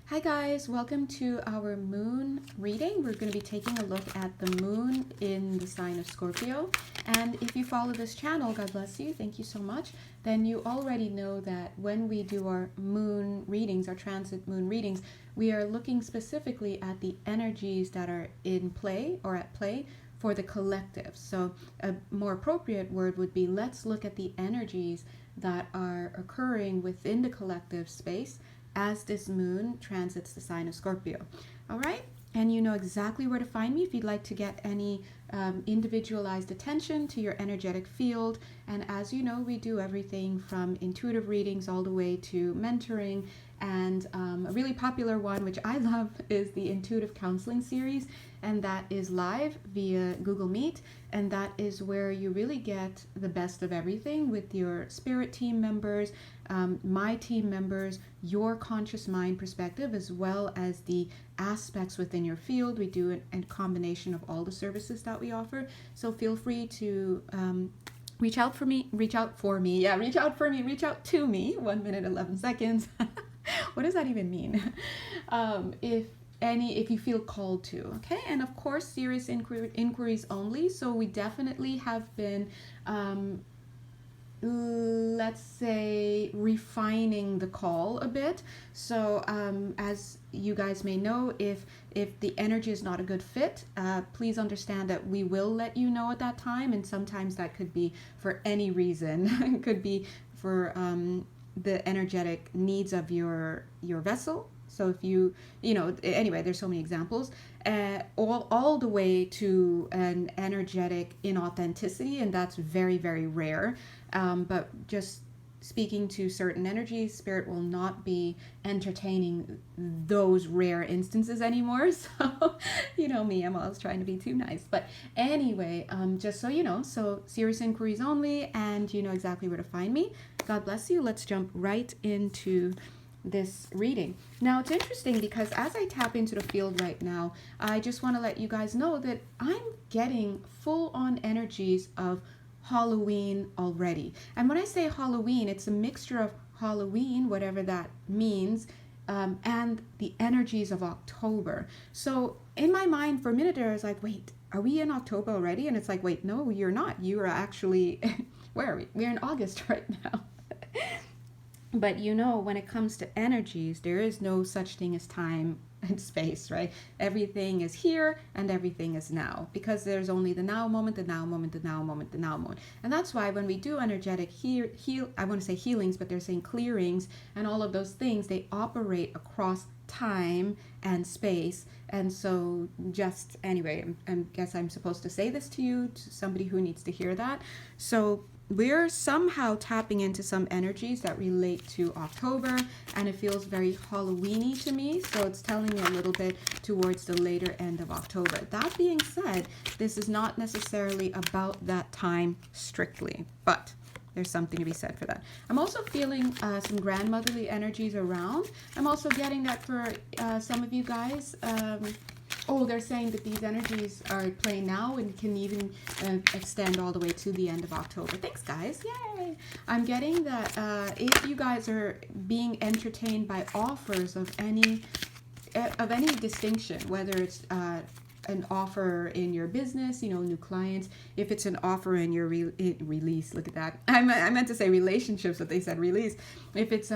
Hi guys, welcome to our moon reading. We're going to be taking a look at the moon in the sign of Scorpio. And if you follow this channel, God bless you, thank you so much, then you already know that when we do our moon readings, our transit moon readings, we are looking specifically at the energies that are in play or at play for the collective. So a more appropriate word would be, let's look at the energies that are occurring within the collective space as this moon transits the sign of Scorpio. All right, and you know exactly where to find me if you'd like to get any individualized attention to your energetic field. And as you know, we do everything from intuitive readings all the way to mentoring, and a really popular one which I love is the intuitive counseling series, and that is live via Google Meet, and that is where you really get the best of everything with your spirit team members, my team members, your conscious mind perspective, as well as the aspects within your field. We do a combination of all the services that we offer, so feel free to reach out to me, reach out to me, 1 minute 11 seconds. What does that even mean? If you feel called to, okay? And of course, serious inquiries only. So we definitely have been let's say refining the call a bit. So as you guys may know, if the energy is not a good fit, please understand that we will let you know at that time, and sometimes that could be for any reason. It could be for the energetic needs of your vessel. So if you know, anyway, there's so many examples, all the way to an energetic inauthenticity, and that's very, very rare. But just speaking to certain energies, Spirit will not be entertaining those rare instances anymore. So, you know me, I'm always trying to be too nice. But anyway, just so you know, so serious inquiries only, and you know exactly where to find me. God bless you. Let's jump right into this reading. Now, it's interesting because as I tap into the field right now, I just want to let you guys know that I'm getting full-on energies of Halloween already. And when I say Halloween, it's a mixture of Halloween, whatever that means, and the energies of October. So in my mind, for a minute there, I was like, wait, are we in October already? And it's like, wait, no, you're not. You are actually, where are we? We're in August right now. But you know, when it comes to energies, there is no such thing as time and space, right? Everything is here and everything is now, because there's only the now moment, the now moment, the now moment, the now moment. And that's why when we do energetic I want to say healings, but they're saying clearings and all of those things, they operate across time and space. And so just anyway, I guess I'm supposed to say this to you, to somebody who needs to hear that. So we're somehow tapping into some energies that relate to October, and it feels very Halloween-y to me, so it's telling me a little bit towards the later end of October. That being said, this is not necessarily about that time strictly, but there's something to be said for that. I'm also feeling some grandmotherly energies around. I'm also getting that for some of you guys. They're saying that these energies are playing now and can even extend all the way to the end of October. Thanks, guys. Yay! I'm getting that if you guys are being entertained by offers of any distinction, whether it's an offer in your business, you know, new clients, if it's an offer in your release, look at that. I meant to say relationships, but they said release. If it's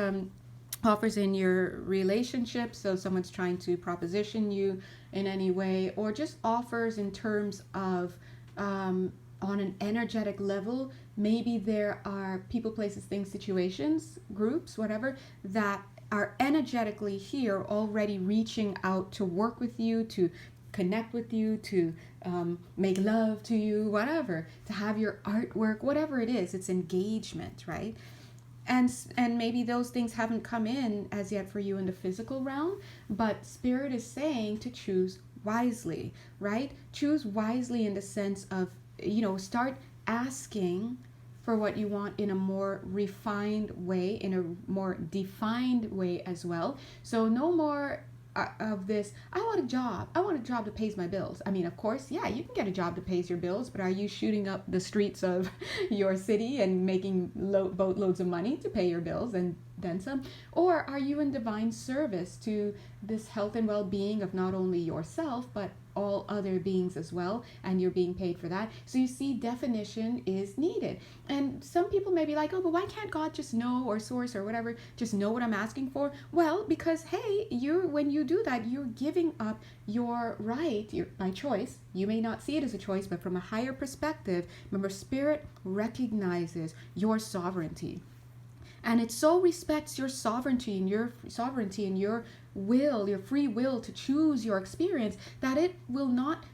offers in your relationship, so someone's trying to proposition you in any way, or just offers in terms of on an energetic level, maybe there are people, places, things, situations, groups, whatever, that are energetically here already reaching out to work with you, to connect with you, to make love to you, whatever, to have your artwork, whatever it is, it's engagement, right? And maybe those things haven't come in as yet for you in the physical realm, but Spirit is saying to choose wisely, right? Choose wisely in the sense of, you know, start asking for what you want in a more refined way, in a more defined way as well. So no more of this, I want a job that pays my bills. I mean, of course, yeah, you can get a job that pays your bills, but are you shooting up the streets of your city and making boatloads of money to pay your bills? And then some? Or are you in divine service to this health and well-being of not only yourself, but all other beings as well, and you're being paid for that? So you see, definition is needed. And some people may be like, oh, but why can't God just know, or source or whatever, just know what I'm asking for? Well, because hey, when you do that, you're giving up your right, by choice. You may not see it as a choice, but from a higher perspective, remember, spirit recognizes your sovereignty. And it so respects your sovereignty and your will, your free will to choose your experience, that it will not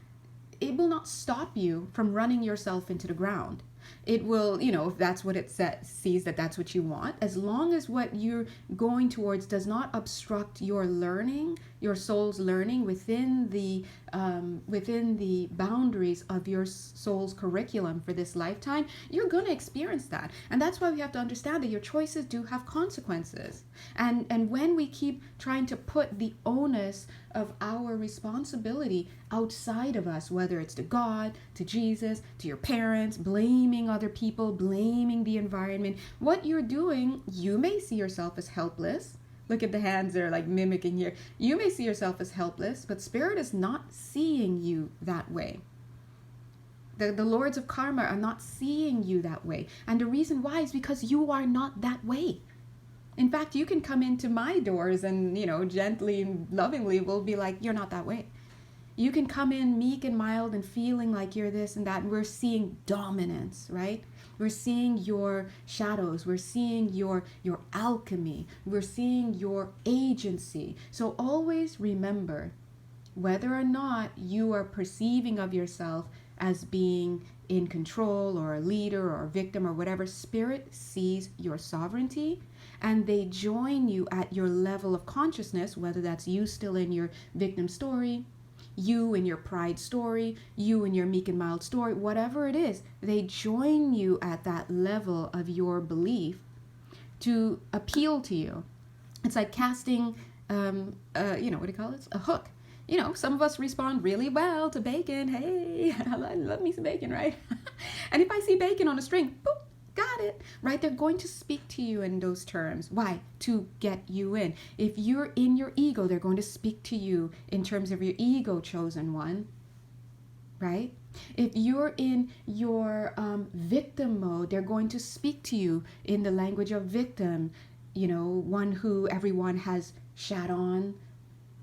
stop you from running yourself into the ground. It will, if that's what it sees that that's what you want, as long as what you're going towards does not obstruct your learning, your soul's learning within the boundaries of your soul's curriculum for this lifetime, you're going to experience that. And that's why we have to understand that your choices do have consequences. And when we keep trying to put the onus of our responsibility outside of us, whether it's to God, to Jesus, to your parents, blaming other people, blaming the environment, what you're doing, you may see yourself as helpless. Look at the hands, they're like mimicking here. You may see yourself as helpless, but spirit is not seeing you that way. The lords of karma are not seeing you that way. And the reason why is because you are not that way. In fact, you can come into my doors and, gently and lovingly will be like, you're not that way. You can come in meek and mild and feeling like you're this and that. And we're seeing dominance, right? We're seeing your shadows. We're seeing your alchemy. We're seeing your agency. So always remember, whether or not you are perceiving of yourself as being in control or a leader or a victim or whatever, spirit sees your sovereignty, and they join you at your level of consciousness, whether that's you still in your victim story, you in your pride story, you in your meek and mild story, whatever it is, they join you at that level of your belief to appeal to you. It's like casting, what do you call it? A hook. Some of us respond really well to bacon. Hey, I love me some bacon, right? And if I see bacon on a string, boop, got it, right? They're going to speak to you in those terms. Why? To get you in. If you're in your ego, they're going to speak to you in terms of your ego, chosen one, right? If you're in your victim mode, they're going to speak to you in the language of victim, one who everyone has shat on,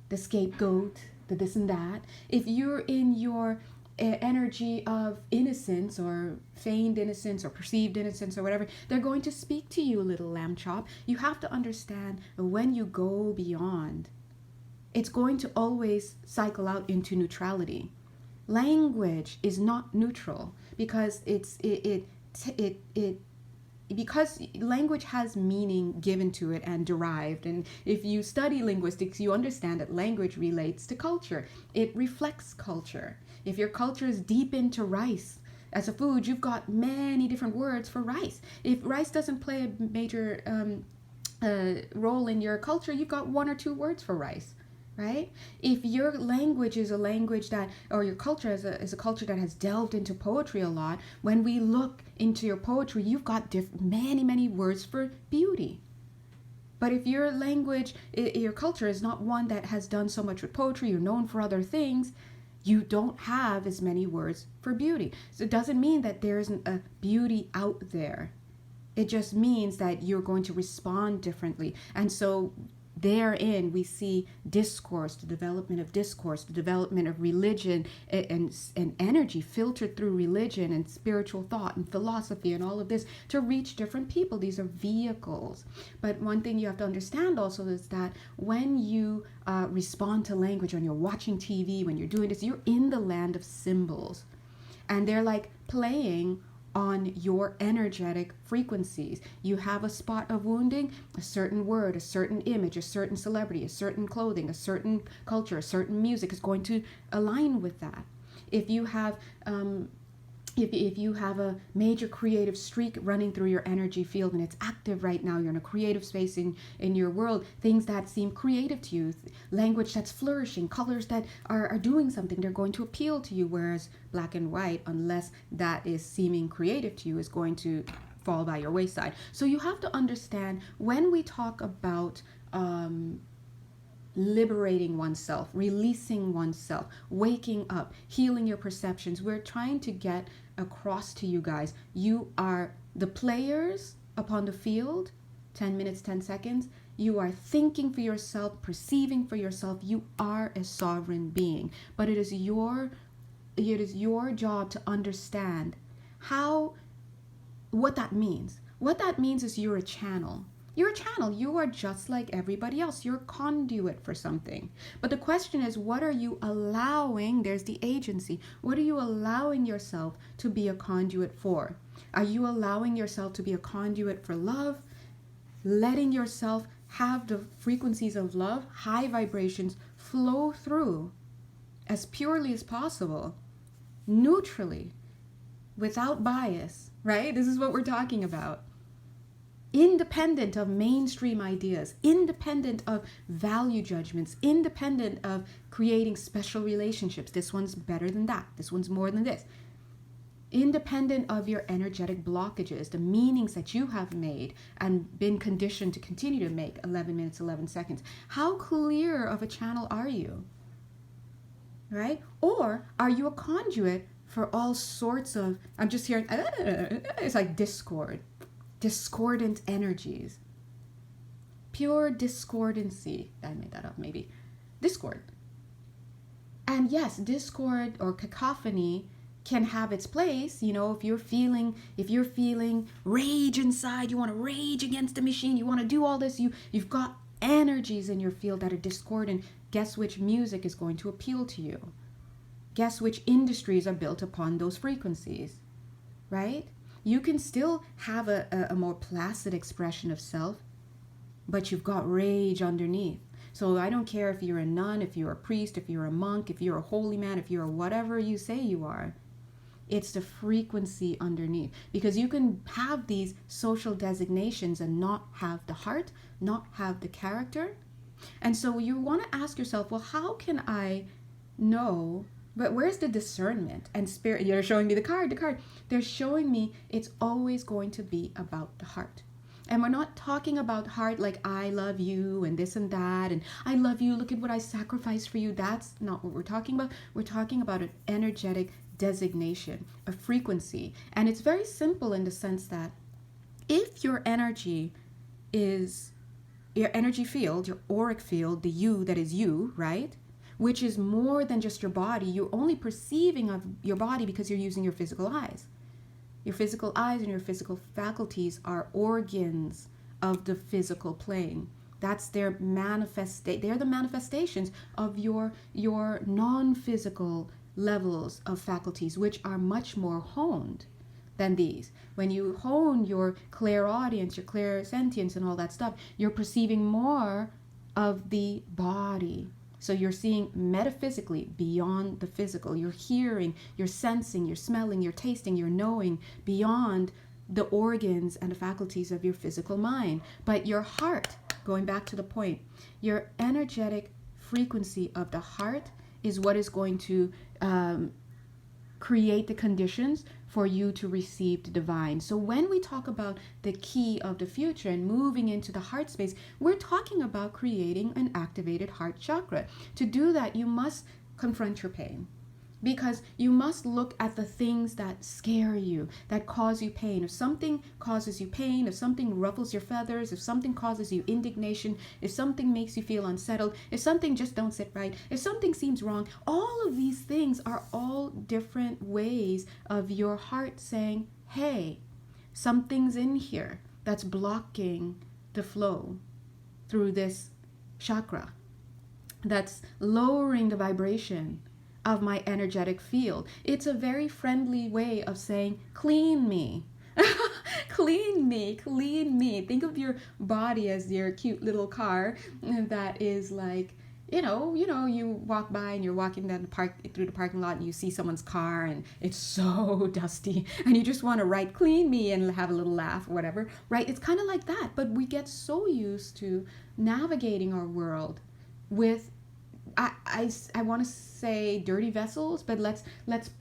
the scapegoat, the this and that. If you're in your energy of innocence or feigned innocence or perceived innocence or whatever, they're going to speak to you, little lamb chop. You have to understand when you go beyond, it's going to always cycle out into neutrality. Language is not neutral because because language has meaning given to it and derived. And if you study linguistics, you understand that language relates to culture. It reflects culture. If your culture is deep into rice as a food, you've got many different words for rice. If rice doesn't play a major role in your culture, you've got one or two words for rice, right? If your language is a language that, or your culture is a culture that has delved into poetry a lot, when we look into your poetry, you've got many words for beauty. But if your language, your culture is not one that has done so much with poetry, you're known for other things, you don't have as many words for beauty. So it doesn't mean that there isn't a beauty out there. It just means that you're going to respond differently. And so therein we see discourse, the development of religion and energy filtered through religion and spiritual thought and philosophy and all of this to reach different people. These are vehicles. But one thing you have to understand also is that when you respond to language, when you're watching TV, when you're doing this, you're in the land of symbols. And they're like playing on your energetic frequencies. You have a spot of wounding, a certain word, a certain image, a certain celebrity, a certain clothing, a certain culture, a certain music is going to align with that. If you have if you have a major creative streak running through your energy field and it's active right now, you're in a creative space in your world, things that seem creative to you, language that's flourishing, colors that are doing something, they're going to appeal to you, whereas black and white, unless that is seeming creative to you, is going to fall by your wayside. So you have to understand, when we talk about liberating oneself, releasing oneself, waking up, healing your perceptions, we're trying to get across to you guys, you are the players upon the field. 10 minutes, 10 seconds. You are thinking for yourself, perceiving for yourself. You are a sovereign being. But it is your job to understand what that means. What that means is you're a channel. You're a channel. You are just like everybody else. You're a conduit for something. But the question is, what are you allowing? There's the agency. What are you allowing yourself to be a conduit for? Are you allowing yourself to be a conduit for love? Letting yourself have the frequencies of love, high vibrations, flow through as purely as possible, neutrally, without bias, right? This is what we're talking about. Independent of mainstream ideas, independent of value judgments, independent of creating special relationships. This one's better than that. This one's more than this. Independent of your energetic blockages, the meanings that you have made and been conditioned to continue to make. 11 minutes, 11 seconds. How clear of a channel are you? Right? Or are you a conduit for all sorts of, I'm just hearing, it's like discord. Discordant energies. Pure discordancy. I made that up maybe. Discord. And yes, discord or cacophony can have its place. You know, if you're feeling rage inside, you want to rage against the machine, you want to do all this, you've got energies in your field that are discordant. Guess which music is going to appeal to you? Guess which industries are built upon those frequencies, right? You can still have a more placid expression of self, but you've got rage underneath. So I don't care if you're a nun, if you're a priest, if you're a monk, if you're a holy man, if you're whatever you say you are. It's the frequency underneath. Because you can have these social designations and not have the heart, not have the character. And so you want to ask yourself, well, how can I know? But where's the discernment and spirit? You're showing me the card. They're showing me it's always going to be about the heart. And we're not talking about heart like I love you and this and that and I love you, look at what I sacrificed for you. That's not what we're talking about. We're talking about an energetic designation, a frequency. And it's very simple in the sense that if your energy is, your energy field, your auric field, the you that is you, right? Which is more than just your body. You're only perceiving of your body because you're using your physical eyes. Your physical eyes and your physical faculties are organs of the physical plane. That's their they're the manifestations of your non-physical levels of faculties, which are much more honed than these. When you hone your clairaudience, your clairsentience and all that stuff, you're perceiving more of the body. So you're seeing metaphysically beyond the physical. You're hearing, you're sensing, you're smelling, you're tasting, you're knowing beyond the organs and the faculties of your physical mind. But your heart, going back to the point, your energetic frequency of the heart is what is going to create the conditions for you to receive the divine. So when we talk about the key of the future and moving into the heart space, we're talking about creating an activated heart chakra. To do that, you must confront your pain, because you must look at the things that scare you, that cause you pain. If something causes you pain, if something ruffles your feathers, if something causes you indignation, if something makes you feel unsettled, if something just don't sit right, if something seems wrong, all of these things are all different ways of your heart saying, hey, something's in here that's blocking the flow through this chakra, that's lowering the vibration of my energetic field. It's a very friendly way of saying, clean me. Clean me, clean me. Think of your body as your cute little car that is like, you know, you walk by and you're walking down through the parking lot and you see someone's car and it's so dusty and you just want to write clean me and have a little laugh or whatever, right? It's kind of like that, but we get so used to navigating our world with I want to say dirty vessels, but let's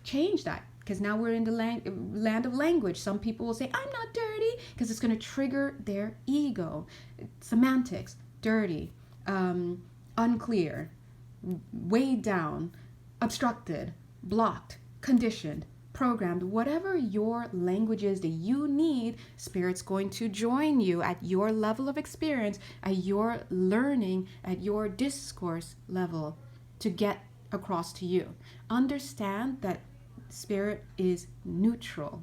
change that, because now we're in the land of language. Some people will say, I'm not dirty, Because it's going to trigger their ego. Semantics, dirty, unclear, weighed down, obstructed, blocked, conditioned, programmed, whatever your language is that you need, Spirit's going to join you at your level of experience, at your learning, at your discourse level to get across to you. Understand that Spirit is neutral.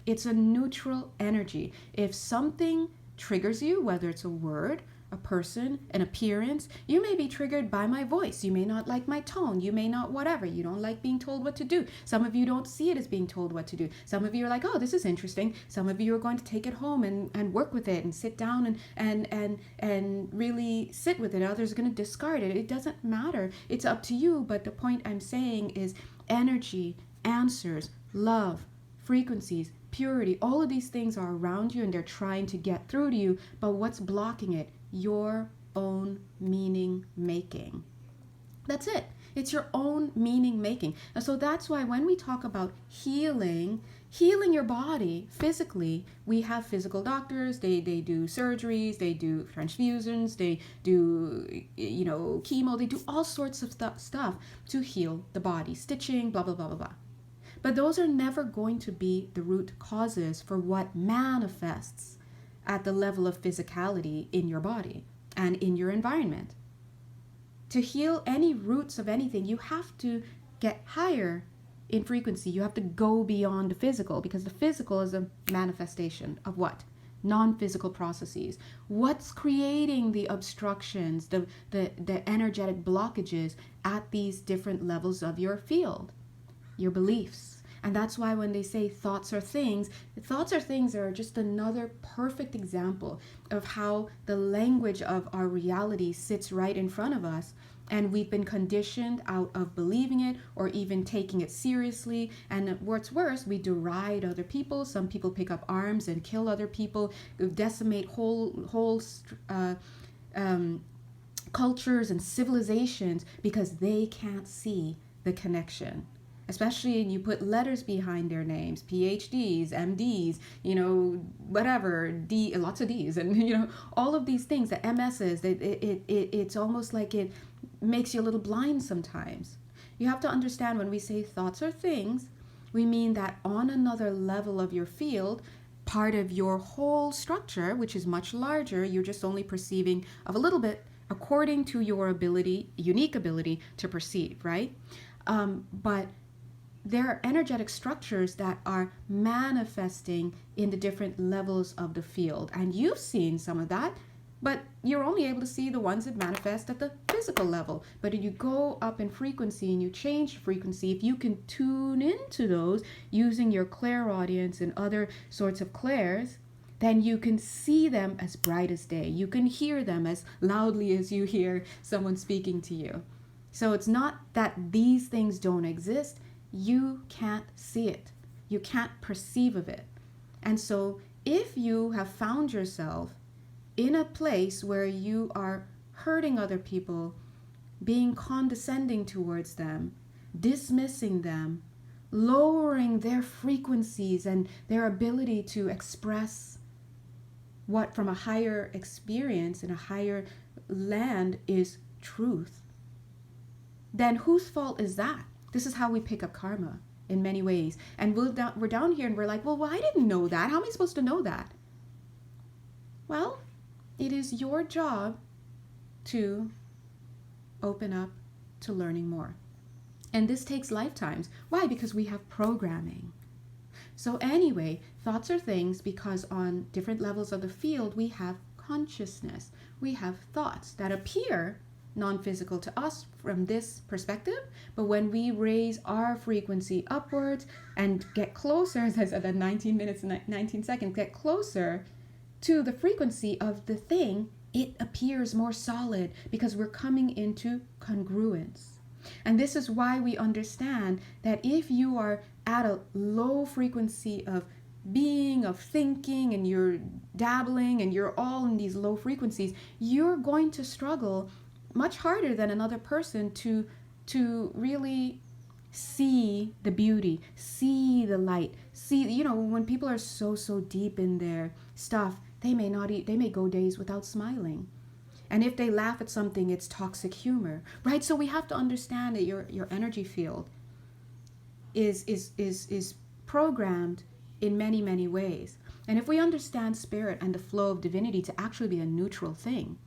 It's a neutral energy. If something triggers you, whether it's a word, a person, an appearance, you may be triggered by my voice. You may not like my tone. You may not whatever. You don't like being told what to do. Some of you don't see it as being told what to do. Some of you are like, oh, this is interesting. Some of you are going to take it home and work with it and sit down and really sit with it. Others are going to discard it. It doesn't matter. It's up to you. But the point I'm saying is energy, answers, love, frequencies, purity, all of these things are around you and they're trying to get through to you. But what's blocking it? Your own meaning making. That's it. It's your own meaning making. And so that's why when we talk about healing your body physically, we have physical doctors, they do surgeries, they do transfusions, they do, chemo, they do all sorts of stuff to heal the body, stitching, blah, blah, blah, blah, blah. But those are never going to be the root causes for what manifests at the level of physicality in your body and in your environment. To heal any roots of anything, you have to get higher in frequency. You have to go beyond the physical, because the physical is a manifestation of what? Non-physical processes. What's creating the obstructions, the energetic blockages at these different levels of your field? Your beliefs. And that's why when they say thoughts are things are just another perfect example of how the language of our reality sits right in front of us. And we've been conditioned out of believing it or even taking it seriously. And what's worse, we deride other people. Some people pick up arms and kill other people, decimate whole cultures and civilizations because they can't see the connection. Especially when you put letters behind their names, PhDs, MDs, whatever, lots of Ds, and all of these things, the MSs, it's almost like it makes you a little blind sometimes. You have to understand when we say thoughts are things, we mean that on another level of your field, part of your whole structure, which is much larger, you're just only perceiving of a little bit according to your ability, unique ability to perceive, right? But there are energetic structures that are manifesting in the different levels of the field. And you've seen some of that, but you're only able to see the ones that manifest at the physical level. But if you go up in frequency and you change frequency, if you can tune into those using your clairaudience and other sorts of clairs, then you can see them as bright as day. You can hear them as loudly as you hear someone speaking to you. So it's not that these things don't exist. You can't see it. You can't perceive of it. And so if you have found yourself in a place where you are hurting other people, being condescending towards them, dismissing them, lowering their frequencies and their ability to express what from a higher experience in a higher land is truth, then whose fault is that? This is how we pick up karma in many ways. And we're down here and we're like, well, I didn't know that. How am I supposed to know that? Well, it is your job to open up to learning more. And this takes lifetimes. Why? Because we have programming. So anyway, thoughts are things because on different levels of the field, we have consciousness. We have thoughts that appear non-physical to us from this perspective, but when we raise our frequency upwards and get closer, as I said, at 19 minutes and 19 seconds, get closer to the frequency of the thing, it appears more solid because we're coming into congruence. And this is why we understand that if you are at a low frequency of being, of thinking, and you're dabbling and you're all in these low frequencies, you're going to struggle much harder than another person to really see the beauty, see the light, see, you know, when people are so deep in their stuff, they may go days without smiling. And if they laugh at something, it's toxic humor, right? So we have to understand that your energy field is programmed in many ways. And if we understand spirit and the flow of divinity to actually be a neutral thing,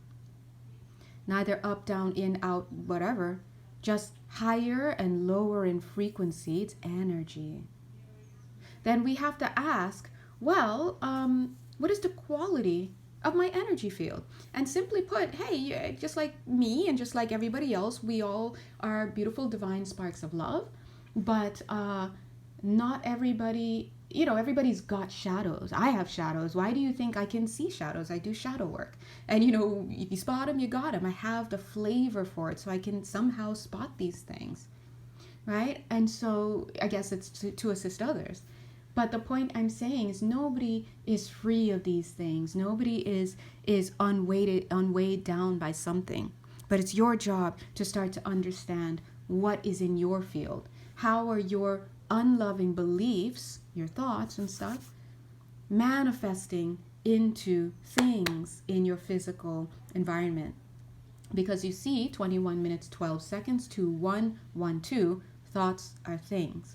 neither up, down, in, out, whatever, just higher and lower in frequency, it's energy, then we have to ask, well, what is the quality of my energy field? And simply put, hey, just like me and just like everybody else, we all are beautiful divine sparks of love, but not everybody, you know, everybody's got shadows. I have shadows. Why do you think I can see shadows? I do shadow work. And, you know, if you spot them, you got them. I have the flavor for it, so I can somehow spot these things, right? And so I guess it's to assist others. But the point I'm saying is nobody is free of these things. Nobody is unweighed down by something. But it's your job to start to understand what is in your field. How are your unloving beliefs, your thoughts and stuff, manifesting into things in your physical environment? Because you see, 21 minutes, 12 seconds to 112, thoughts are things.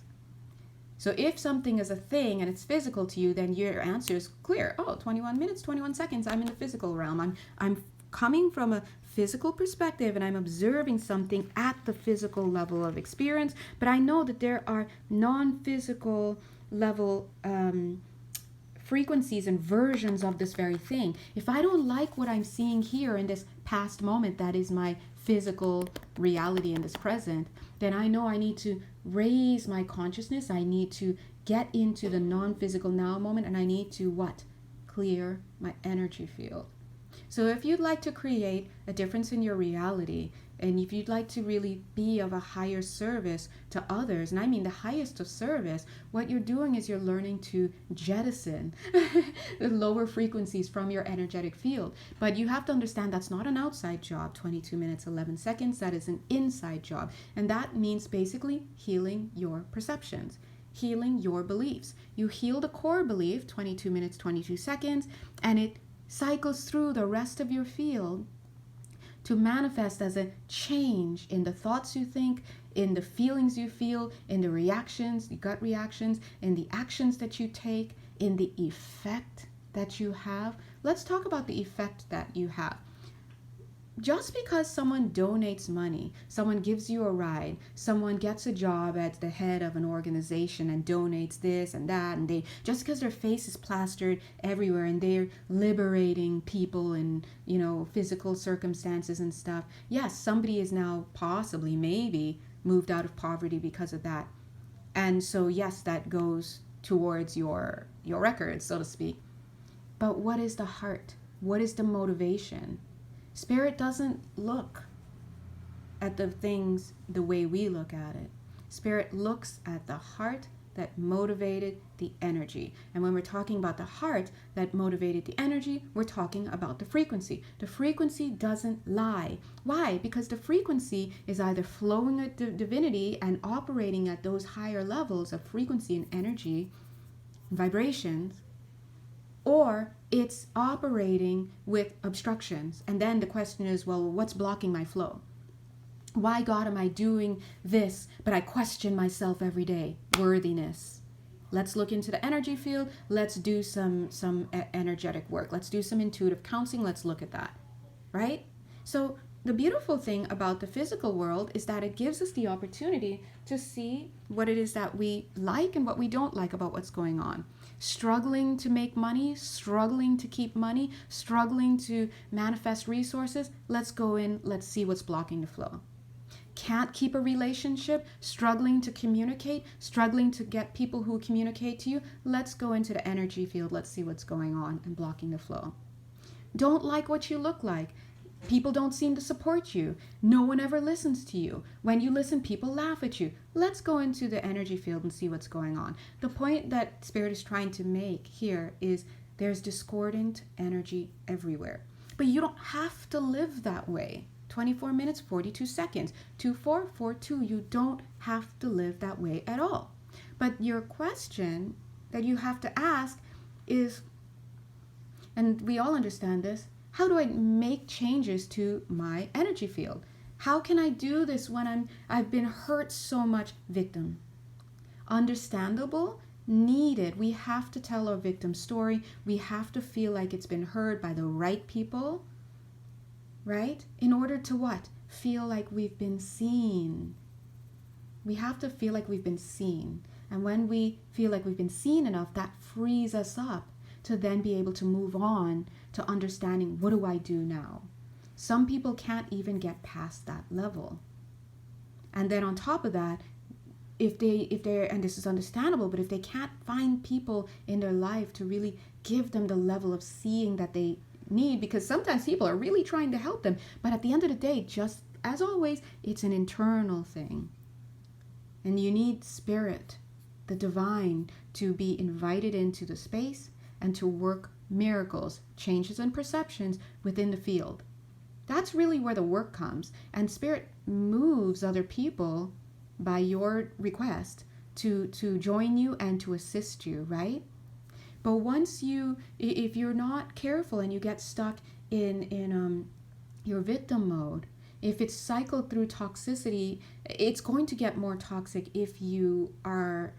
So if something is a thing and it's physical to you, then your answer is clear. Oh, 21 minutes, 21 seconds, I'm in the physical realm. I'm coming from a physical perspective and I'm observing something at the physical level of experience. But I know that there are non-physical level frequencies and versions of this very thing. If I don't like what I'm seeing here in this past moment, that is my physical reality in this present, then I know I need to raise my consciousness. I need to get into the non-physical now moment, and I need to what? Clear my energy field. So if you'd like to create a difference in your reality, and if you'd like to really be of a higher service to others, and I mean the highest of service, what you're doing is you're learning to jettison the lower frequencies from your energetic field. But you have to understand that's not an outside job, 22 minutes, 11 seconds. That is an inside job. And that means basically healing your perceptions, healing your beliefs. You heal the core belief, 22 minutes, 22 seconds, and it cycles through the rest of your field to manifest as a change in the thoughts you think, in the feelings you feel, in the reactions, the gut reactions, in the actions that you take, in the effect that you have. Let's talk about the effect that you have. Just because someone donates money, someone gives you a ride, someone gets a job at the head of an organization and donates this and that, and just because their face is plastered everywhere and they're liberating people in, you know, physical circumstances and stuff. Yes, somebody is now possibly, maybe, moved out of poverty because of that. And so yes, that goes towards your records, so to speak. But what is the heart? What is the motivation? Spirit doesn't look at the things the way we look at it. Spirit looks at the heart that motivated the energy. And when we're talking about the heart that motivated the energy, we're talking about the frequency. The frequency doesn't lie. Why? Because the frequency is either flowing at the divinity and operating at those higher levels of frequency and energy, vibrations, or it's operating with obstructions. And then the question is, well, what's blocking my flow? Why, God, am I doing this, but I question myself every day? Worthiness. Let's look into the energy field. Let's do some energetic work. Let's do some intuitive counseling. Let's look at that, right? So the beautiful thing about the physical world is that it gives us the opportunity to see what it is that we like and what we don't like about what's going on. Struggling to make money, struggling to keep money, struggling to manifest resources. Let's go in, let's see what's blocking the flow. Can't keep a relationship, struggling to communicate, struggling to get people who communicate to you. Let's go into the energy field. Let's see what's going on and blocking the flow. Don't like what you look like. People don't seem to support you. No one ever listens to you. When you listen, people laugh at you. Let's go into the energy field and see what's going on. The point that Spirit is trying to make here is there's discordant energy everywhere. But you don't have to live that way 24 minutes, 42 seconds. 2442. You don't have to live that way at all. But your question that you have to ask is, and we all understand this, how do I make changes to my energy field? How can I do this when I've been hurt so much? Victim. Understandable, needed. We have to tell our victim story. We have to feel like it's been heard by the right people, right? In order to what? Feel like we've been seen. We have to feel like we've been seen. And when we feel like we've been seen enough, that frees us up to then be able to move on to understanding, what do I do now? Some people can't even get past that level. And then on top of that, if they're, and this is understandable, but if they can't find people in their life to really give them the level of seeing that they need, because sometimes people are really trying to help them, but at the end of the day, just as always, it's an internal thing. And you need spirit, the divine, to be invited into the space and to work miracles, changes and perceptions within the field. That's really where the work comes. And spirit moves other people by your request to join you and to assist you, right? But once if you're not careful and you get stuck in your victim mode, if it's cycled through toxicity, it's going to get more toxic if you are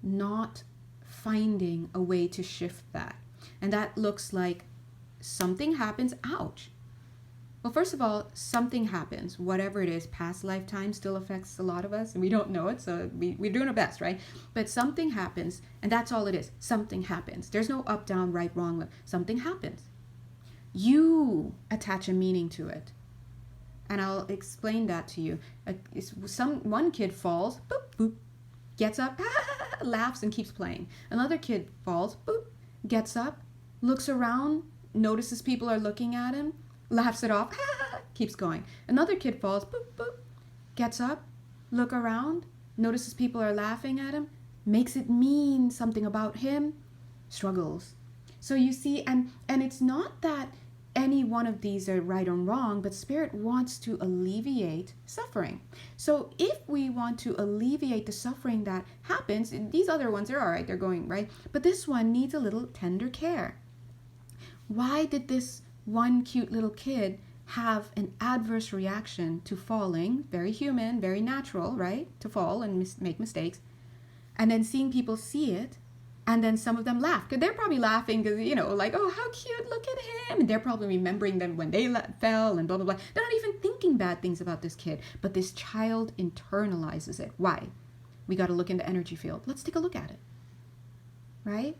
not finding a way to shift that. And that looks like something happens, ouch. Well, first of all, something happens, whatever it is. Past lifetime still affects a lot of us, and we don't know it, so we're doing our best, right? But something happens, and that's all it is. Something happens. There's no up, down, right, wrong. Something happens. You attach a meaning to it. And I'll explain that to you. One kid falls, boop, boop, gets up, laughs, and keeps playing. Another kid falls, boop, gets up, looks around, notices people are looking at him, laughs it off, keeps going. Another kid falls, boop, boop, gets up, look around, notices people are laughing at him, makes it mean something about him, struggles. So you see, and it's not that any one of these are right or wrong, but spirit wants to alleviate suffering. So if we want to alleviate the suffering that happens, these other ones are all right, they're going right, but this one needs a little tender care. Why did this one cute little kid have an adverse reaction to falling? Very human, very natural, right? To fall and make mistakes. And then seeing people see it, and then some of them laugh. Because they're probably laughing because, like, oh, how cute, look at him. And they're probably remembering them when they fell and blah, blah, blah. They're not even thinking bad things about this kid. But this child internalizes it. Why? We got to look in the energy field. Let's take a look at it. Right?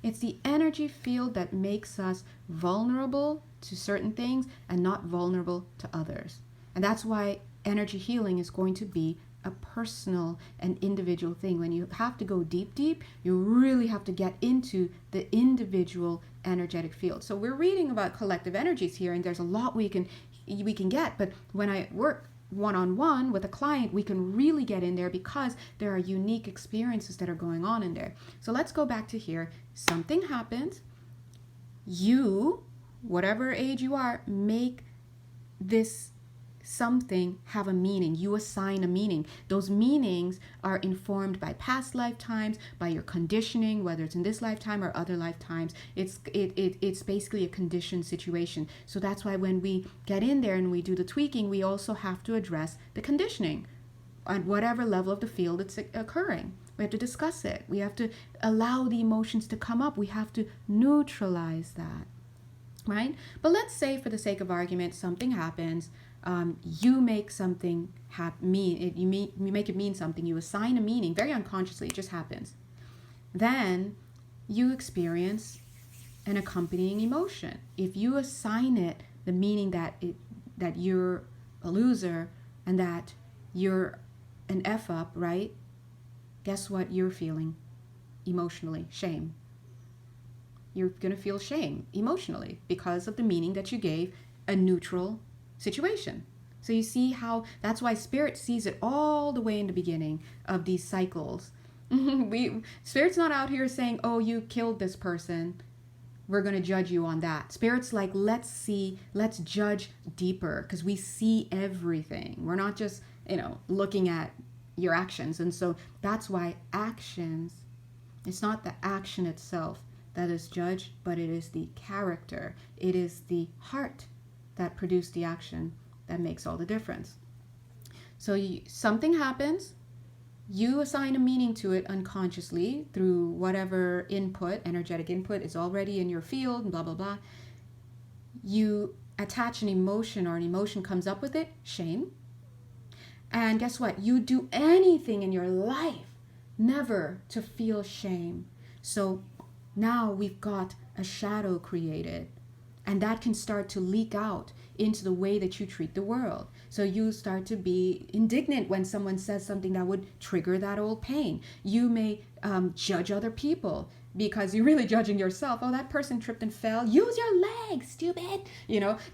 It's the energy field that makes us vulnerable to certain things and not vulnerable to others. And that's why energy healing is going to be a personal and individual thing. When you have to go deep, you really have to get into the individual energetic field. So we're reading about collective energies here, and there's a lot we can get. But when I work one-on-one with a client, we can really get in there because there are unique experiences that are going on in there. So let's go back to here. Something happens. You, whatever age you are, make this something have a meaning. You assign a meaning. Those meanings are informed by past lifetimes, by your conditioning, whether it's in this lifetime or other lifetimes. It's basically a conditioned situation. So that's why when we get in there and we do the tweaking, we also have to address the conditioning at whatever level of the field it's occurring. We have to discuss it. We have to allow the emotions to come up. We have to neutralize that, right? But let's say, for the sake of argument, something happens. You make something you make it mean something. You assign a meaning very unconsciously. It just happens. Then you experience an accompanying emotion. If you assign it the meaning that you're a loser and that you're an F up, right? Guess what you're feeling emotionally? Shame. You're going to feel shame emotionally because of the meaning that you gave a neutral situation. So you see how that's why spirit sees it all the way in the beginning of these cycles. Spirit's not out here saying, oh, you killed this person. we're going to judge you on that. Spirit's like, let's judge deeper, because we see everything. We're not just, looking at your actions. And so that's why actions, it's not the action itself that is judged, but it is the character. It is the heart that produced the action that makes all the difference. So something happens, you assign a meaning to it unconsciously through whatever input, energetic input is already in your field, blah, blah, blah. You attach an emotion, or an emotion comes up with it, shame. And guess what? You do anything in your life never to feel shame. So now we've got a shadow created, and that can start to leak out into the way that you treat the world. So you start to be indignant when someone says something that would trigger that old pain. You may judge other people because you're really judging yourself. Oh, that person tripped and fell. Use your legs, stupid.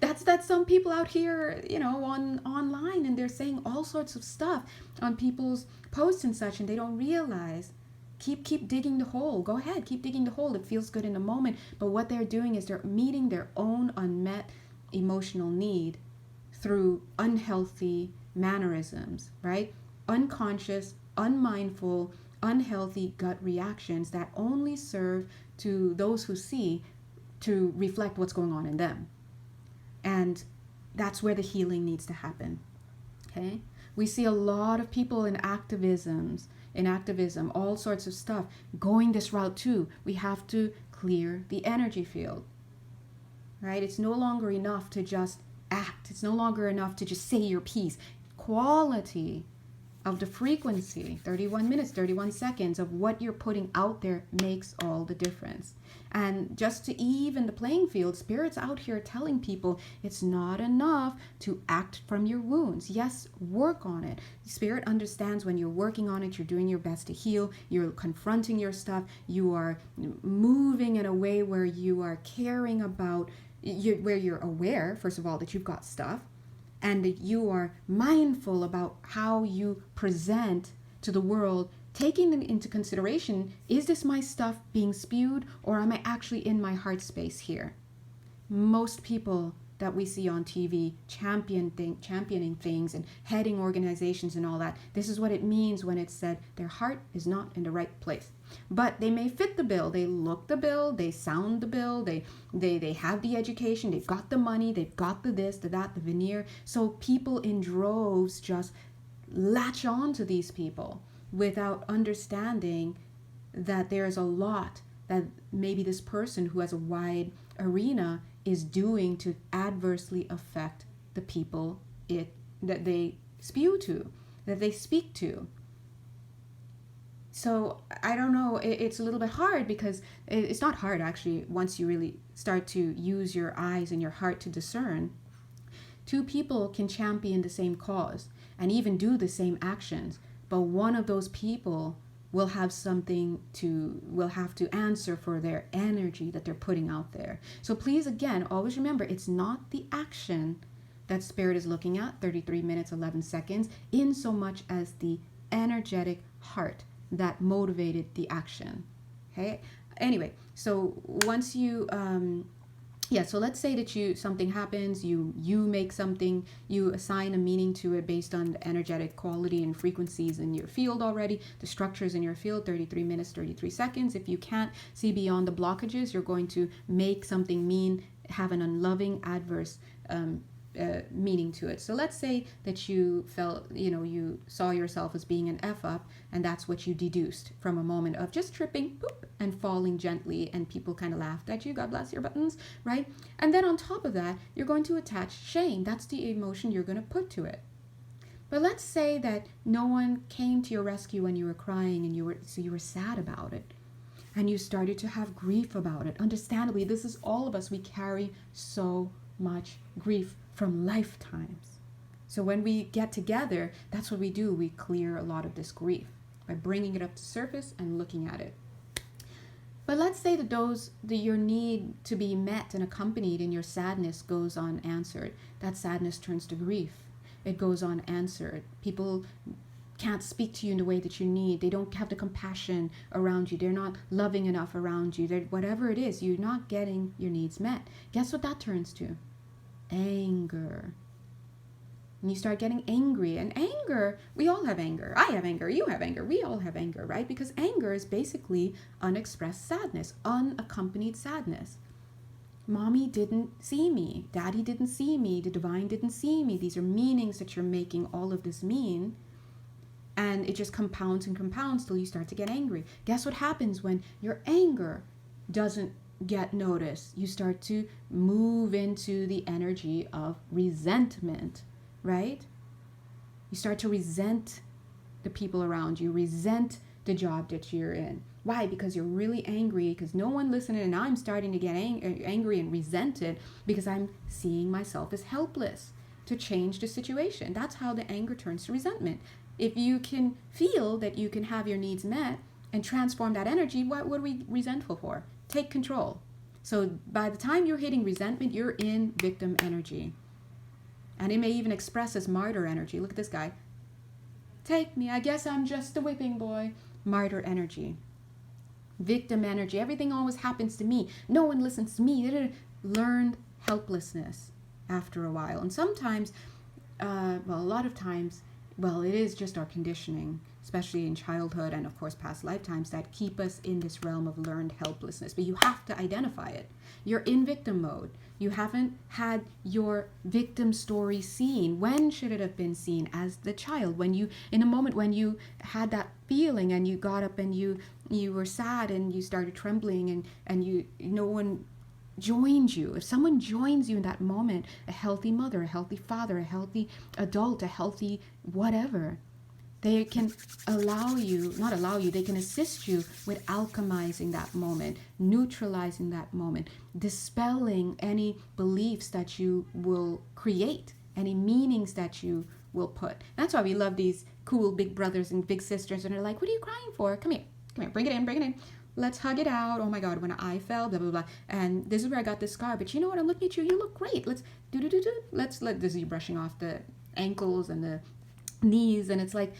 That's some people out here, online, and they're saying all sorts of stuff on people's posts and such, and they don't realize. Keep digging the hole. Go ahead, keep digging the hole. It feels good in the moment, but what they're doing is they're meeting their own unmet emotional need through unhealthy mannerisms, right? Unconscious, unmindful, unhealthy gut reactions that only serve to those who see to reflect what's going on in them. And that's where the healing needs to happen. Okay? We see a lot of people in activism, all sorts of stuff, going this route too. We have to clear the energy field, right? It's no longer enough to just act. It's no longer enough to just say your piece. Quality of the frequency, 31 minutes, 31 seconds of what you're putting out there makes all the difference. And just to even the playing field, Spirit's out here telling people it's not enough to act from your wounds. Yes, work on it. Spirit understands when you're working on it, you're doing your best to heal, you're confronting your stuff, you are moving in a way where you are caring about, where you're aware, first of all, that you've got stuff, and that you are mindful about how you present to the world, taking them into consideration. Is this my stuff being spewed, or am I actually in my heart space here? Most people that we see on TV championing things and heading organizations and all that, this is what it means when it's said their heart is not in the right place. But they may fit the bill, they look the bill, they sound the bill, they have the education, they've got the money, they've got the this, the that, the veneer. So people in droves just latch on to these people without understanding that there's a lot that maybe this person who has a wide arena is doing to adversely affect the people that they spew to, that they speak to. So I don't know, it's a little bit hard, because it's not hard actually once you really start to use your eyes and your heart to discern. Two people can champion the same cause and even do the same actions, but one of those people will have to answer for their energy that they're putting out there. So please, again, always remember, it's not the action that Spirit is looking at, 33 minutes, 11 seconds, in so much as the energetic heart that motivated the action. Okay? Anyway, so once you so let's say that something happens, you make something, you assign a meaning to it based on the energetic quality and frequencies in your field already, the structures in your field, 33 minutes, 33 seconds. If you can't see beyond the blockages, you're going to make something mean, have an unloving, adverse meaning to it. So let's say that you felt, you saw yourself as being an F up, and that's what you deduced from a moment of just tripping, poop, and falling gently, and people kind of laughed at you, God bless your buttons, right? And then on top of that, you're going to attach shame. That's the emotion you're going to put to it. But let's say that no one came to your rescue when you were crying, and you were sad about it, and you started to have grief about it. Understandably, this is all of us. We carry so much grief from lifetimes. So when we get together, that's what we do. We clear a lot of this grief by bringing it up to surface and looking at it. But let's say that your need to be met and accompanied in your sadness goes unanswered. That sadness turns to grief. It goes unanswered. People can't speak to you in the way that you need. They don't have the compassion around you. They're not loving enough around you. Whatever it is, you're not getting your needs met. Guess what that turns to? Anger. And you start getting angry. And anger, we all have anger. I have anger. You have anger. We all have anger, right? Because anger is basically unexpressed sadness, unaccompanied sadness. Mommy didn't see me. Daddy didn't see me. The divine didn't see me. These are meanings that you're making all of this mean. And it just compounds and compounds till you start to get angry. Guess what happens when your anger doesn't get noticed? You start to move into the energy of resentment, right? You start to resent the people around you, resent the job that you're in. Why? Because you're really angry, because no one listened, and now I'm starting to get angry and resented because I'm seeing myself as helpless to change the situation. That's how the anger turns to resentment. If you can feel that you can have your needs met and transform that energy, what are we resentful for? Take control. So by the time you're hitting resentment, you're in victim energy. And it may even express as martyr energy. Look at this guy. Take me, I guess I'm just a whipping boy. Martyr energy. Victim energy. Everything always happens to me. No one listens to me. Learned helplessness after a while. And sometimes, a lot of times, it is just our conditioning, especially in childhood and of course past lifetimes, that keep us in this realm of learned helplessness. But you have to identify it. You're in victim mode. You haven't had your victim story seen. When should it have been seen? As the child, when you, in a moment when you had that feeling and you got up and you were sad and you started trembling and no one joined you. If someone joins you in that moment, a healthy mother, a healthy father, a healthy adult, a healthy whatever, they can they can assist you with alchemizing that moment, neutralizing that moment, dispelling any beliefs that you will create, any meanings that you will put. That's why we love these cool big brothers and big sisters, and they're like, what are you crying for? Come here, bring it in. Let's hug it out. Oh my God, when I fell, blah, blah, blah. And this is where I got this scar. But you know what? I'm looking at you. You look great. Let's this is you brushing off the ankles and the knees. And it's like,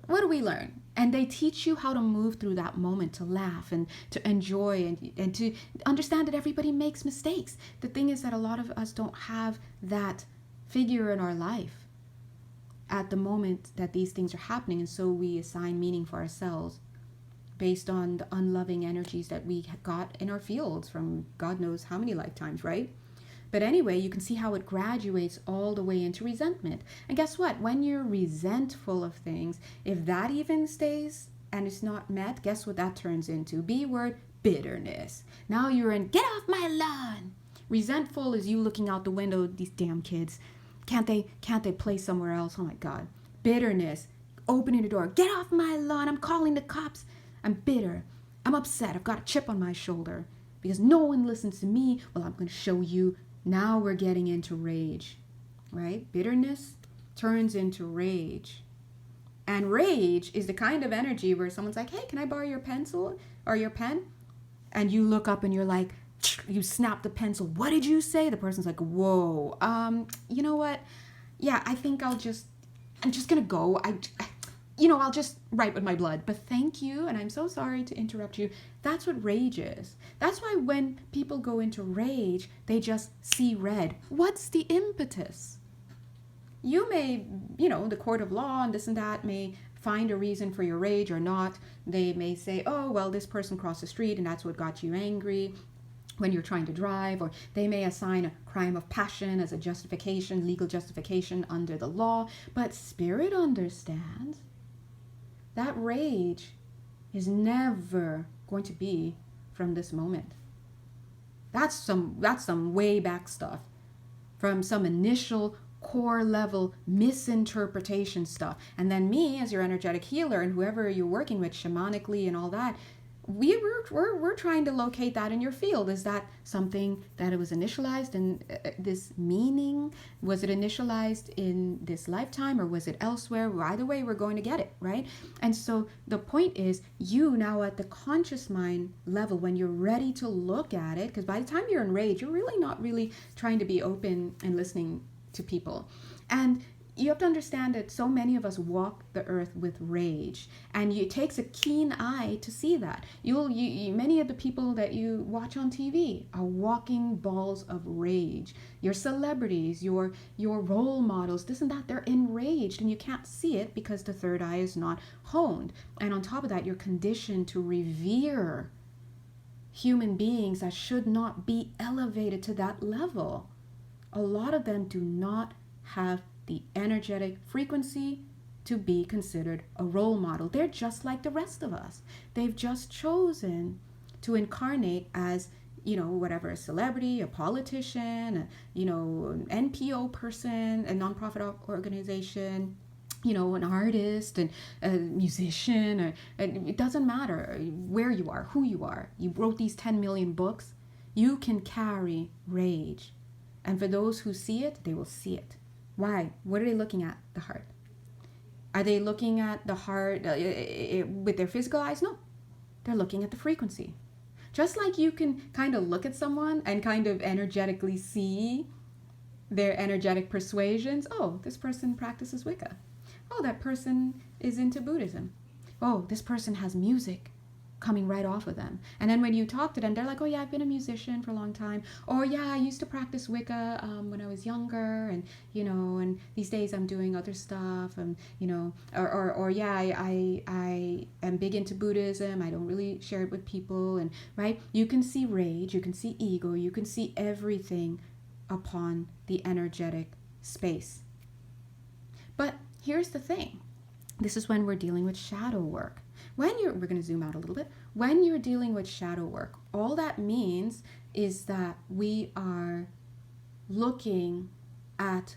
what do we learn? And they teach you how to move through that moment, to laugh and to enjoy and to understand that everybody makes mistakes. The thing is that a lot of us don't have that figure in our life at the moment that these things are happening. And so we assign meaning for ourselves based on the unloving energies that we got in our fields from God knows how many lifetimes, right? But anyway, you can see how it graduates all the way into resentment. And guess what? When you're resentful of things, if that even stays and it's not met, guess what that turns into? B word, bitterness. Now you're in, get off my lawn. Resentful is you looking out the window, these damn kids. Can't they play somewhere else? Oh my God. Bitterness, opening the door, get off my lawn. I'm calling the cops. I'm bitter. I'm upset. I've got a chip on my shoulder because no one listens to me. Well, I'm going to show you. Now we're getting into rage, right? Bitterness turns into rage. And rage is the kind of energy where someone's like, hey, can I borrow your pencil or your pen? And you look up and you're like, you snap the pencil. What did you say? The person's like, whoa, you know what? Yeah, I think I'm just going to go. I'll just write with my blood, but thank you, and I'm so sorry to interrupt you. That's what rage is. That's why when people go into rage, they just see red. What's the impetus? You may, the court of law and this and that may find a reason for your rage or not. They may say, oh, well, this person crossed the street and that's what got you angry when you're trying to drive, or they may assign a crime of passion as a justification, legal justification under the law, but spirit understands that rage is never going to be from this moment. That's some way back stuff, from some initial core level misinterpretation stuff. And then me, as your energetic healer and whoever you're working with shamanically and all that, we're trying to locate that in your field. Is that something that it was initialized in this meaning? Was it initialized in this lifetime or was it elsewhere? Well, either way, we're going to get it, right? And so the point is, you now at the conscious mind level, when you're ready to look at it, because by the time you're in rage, you're really not really trying to be open and listening to people. And you have to understand that so many of us walk the earth with rage, and it takes a keen eye to see that. Many of the people that you watch on TV are walking balls of rage. Your celebrities, your role models, this and that, they're enraged, and you can't see it because the third eye is not honed. And on top of that, you're conditioned to revere human beings that should not be elevated to that level. A lot of them do not have the energetic frequency to be considered a role model. They're just like the rest of us. They've just chosen to incarnate as, whatever, a celebrity, a politician, an NPO person, a nonprofit organization, an artist and a musician, or it doesn't matter where you are, who you are. You wrote these 10 million books. You can carry rage. And for those who see it, they will see it. Why? What are they looking at? The heart. Are they looking at the heart with their physical eyes? No. They're looking at the frequency. Just like you can kind of look at someone and kind of energetically see their energetic persuasions. Oh, this person practices Wicca. Oh, that person is into Buddhism. Oh, this person has music coming right off of them. And then when you talk to them, they're like, oh yeah, I've been a musician for a long time. Or yeah, I used to practice Wicca when I was younger, and and these days I'm doing other stuff, and or yeah, I am big into Buddhism. I don't really share it with people, and right? You can see rage, you can see ego, you can see everything upon the energetic space. But here's the thing. This is when we're dealing with shadow work. We're going to zoom out a little bit. When you're dealing with shadow work, all that means is that we are looking at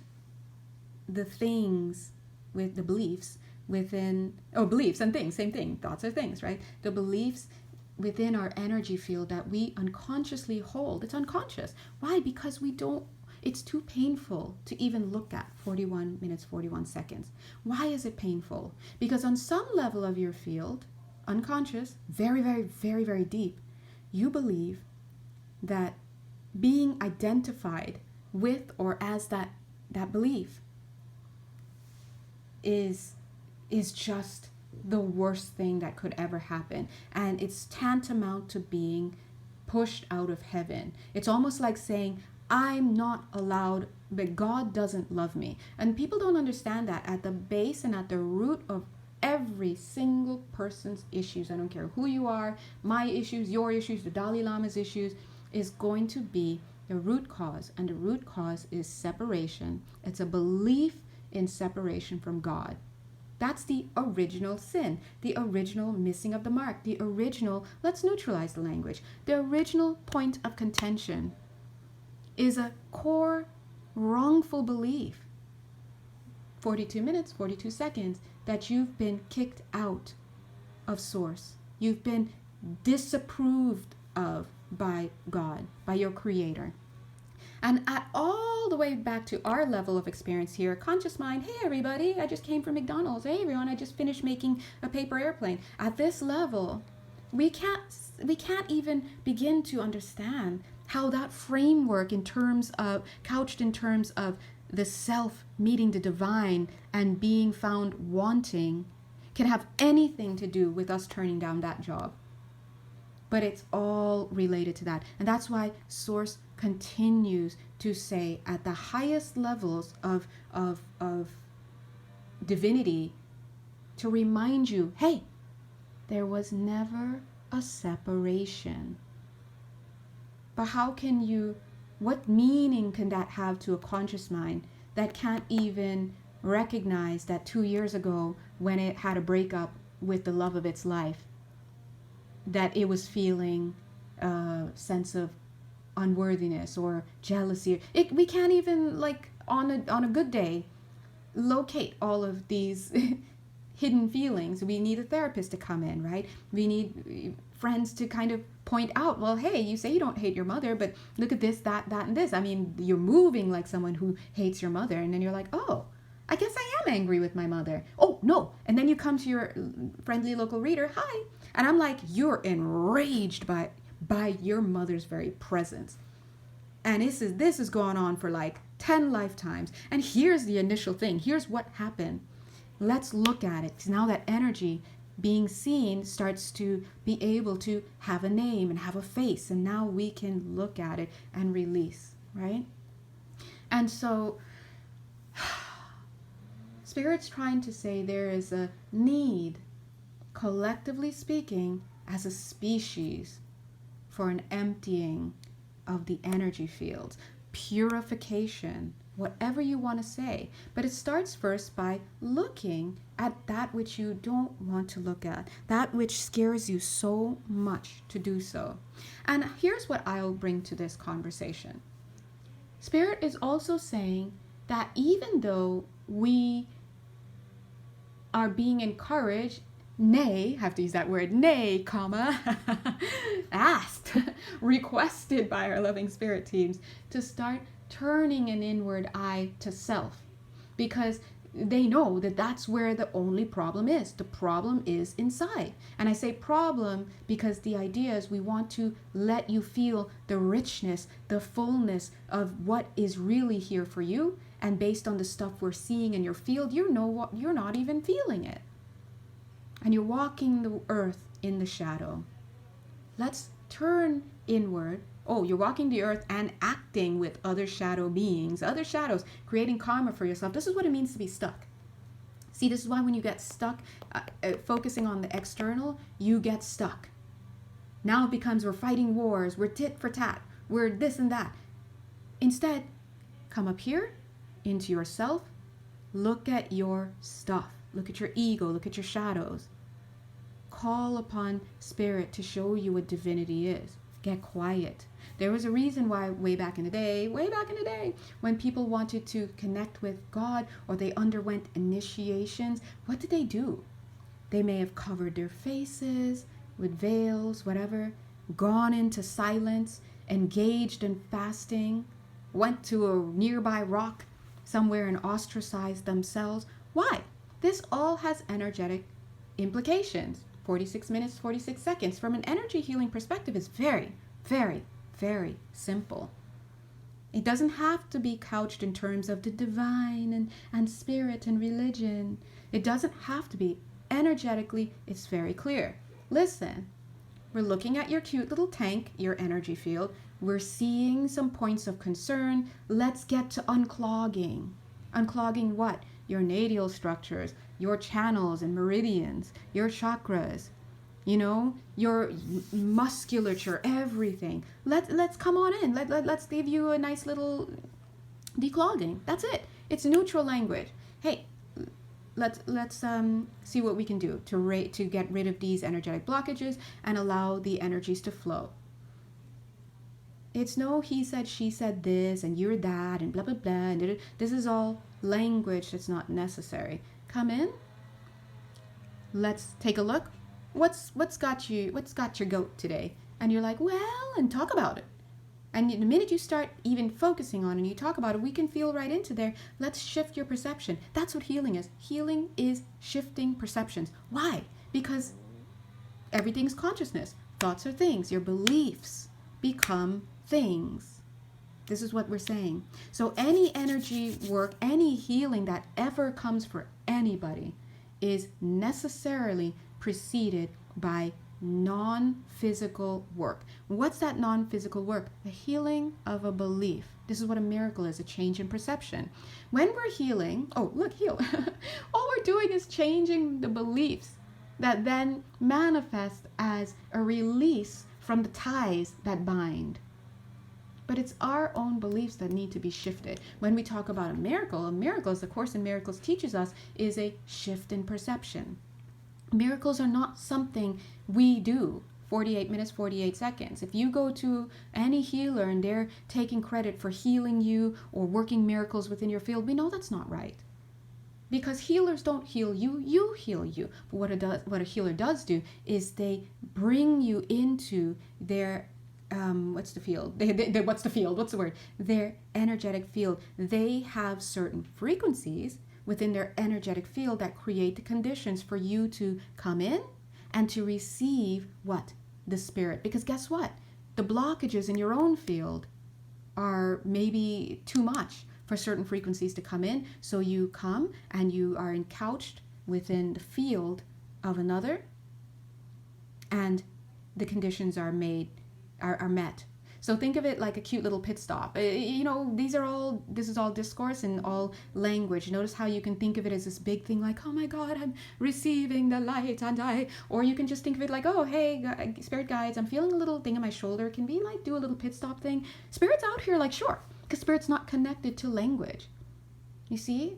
the things with the beliefs within, beliefs and things, same thing. Thoughts are things, right? The beliefs within our energy field that we unconsciously hold. It's unconscious. Why? Because it's too painful to even look at 41 minutes, 41 seconds. Why is it painful? Because on some level of your field, unconscious, very, very, very, very deep, you believe that being identified with or as that belief is just the worst thing that could ever happen. And it's tantamount to being pushed out of heaven. It's almost like saying, I'm not allowed, but God doesn't love me. And people don't understand that at the base and at the root of every single person's issues, I don't care who you are, my issues, your issues, the Dalai Lama's issues, is going to be the root cause. And the root cause is separation. It's a belief in separation from God. That's the original sin, the original missing of the mark, the original, let's neutralize the language, the original point of contention is a core wrongful belief. 42 minutes, 42 seconds, that you've been kicked out of source. You've been disapproved of by God, by your creator. And at all the way back to our level of experience here, conscious mind, hey everybody, I just came from McDonald's. Hey everyone, I just finished making a paper airplane. At this level, we can't even begin to understand how that framework couched in terms of the self meeting the divine and being found wanting can have anything to do with us turning down that job. But it's all related to that. And that's why Source continues to say at the highest levels of divinity to remind you, hey, there was never a separation. But what meaning can that have to a conscious mind that can't even recognize that 2 years ago when it had a breakup with the love of its life, that it was feeling a sense of unworthiness or jealousy? We can't even, like, on a good day, locate all of these hidden feelings. We need a therapist to come in, right? We need friends to kind of point out, well, hey, you say you don't hate your mother, but look at this, that, and this. I mean, you're moving like someone who hates your mother, and then you're like, oh, I guess I am angry with my mother. Oh, no. And then you come to your friendly local reader, hi, and I'm like, you're enraged by your mother's very presence. And this is going on for like 10 lifetimes. And here's the initial thing. Here's what happened. Let's look at it. 'Cause now that energy being seen starts to be able to have a name and have a face. And now we can look at it and release, right? And so Spirit's trying to say there is a need, collectively speaking, as a species, for an emptying of the energy fields, purification, whatever you want to say. But it starts first by looking at that which you don't want to look at, that which scares you so much to do so. And here's what I'll bring to this conversation. Spirit is also saying that even though we are being encouraged, nay, have to use that word, nay, comma, asked, requested by our loving spirit teams to start turning an inward eye to self, because they know that that's where the only problem is. The problem is inside. And I say problem because the idea is we want to let you feel the richness, the fullness of what is really here for you. And based on the stuff we're seeing in your field, you know what, you're not even feeling it. And you're walking the earth in the shadow. Let's turn inward. Oh, you're walking the earth and acting with other shadow beings, other shadows, creating karma for yourself. This is what it means to be stuck. See, this is why when you get stuck, focusing on the external, you get stuck. Now it becomes we're fighting wars, we're tit for tat, we're this and that. Instead, come up here into yourself, look at your stuff, look at your ego, look at your shadows. Call upon Spirit to show you what divinity is. Get quiet. There was a reason why way back in the day, when people wanted to connect with God or they underwent initiations, what did they do? They may have covered their faces with veils, whatever, gone into silence, engaged in fasting, went to a nearby rock somewhere and ostracized themselves. Why? This all has energetic implications. 46 minutes, 46 seconds. From an energy healing perspective, is very, very, very simple. It doesn't have to be couched in terms of the divine and spirit and religion. It doesn't have to be. Energetically, it's very clear. Listen, we're looking at your cute little tank, your energy field. We're seeing some points of concern. Let's get to unclogging. Unclogging what? Your natal structures, your channels and meridians, your chakras, you know, your musculature, everything. Let's come on in. Let's give you a nice little declogging. That's it. It's neutral language. Hey, let's see what we can do to get rid of these energetic blockages and allow the energies to flow. It's no he said, she said this, and you're that, and blah, blah, blah. And this is all language that's not necessary. Come in. Let's take a look. What's got your goat today? And you're like, well, and talk about it. And the minute you start even focusing on it and you talk about it, we can feel right into there. Let's shift your perception. That's what healing is. Healing is shifting perceptions. Why? Because everything's consciousness. Thoughts are things. Your beliefs become things. This is what we're saying. So any energy work, any healing that ever comes for anybody is necessarily preceded by non-physical work. What's that non-physical work? The healing of a belief. This is what a miracle is, a change in perception. When we're healing, oh, look, heal. All we're doing is changing the beliefs that then manifest as a release from the ties that bind. But it's our own beliefs that need to be shifted. When we talk about a miracle, as the Course in Miracles teaches us, is a shift in perception. Miracles are not something we do. 48 minutes, 48 seconds. If you go to any healer and they're taking credit for healing you or working miracles within your field, we know that's not right. Because healers don't heal you, you heal you. But what a healer does do is they bring you into their their energetic field. They have certain frequencies within their energetic field that create the conditions for you to come in and to receive what? The spirit. Because guess what? The blockages in your own field are maybe too much for for certain frequencies to come in. So you come and you are encouched within the field of another, and the conditions are met. So think of it like a cute little pit stop. This is all discourse and all language. Notice how you can think of it as this big thing like, oh my God, I'm receiving the light or you can just think of it like, oh, hey, spirit guides, I'm feeling a little thing on my shoulder. Can we like do a little pit stop thing? Spirit's out here, like, sure, because spirit's not connected to language. You see?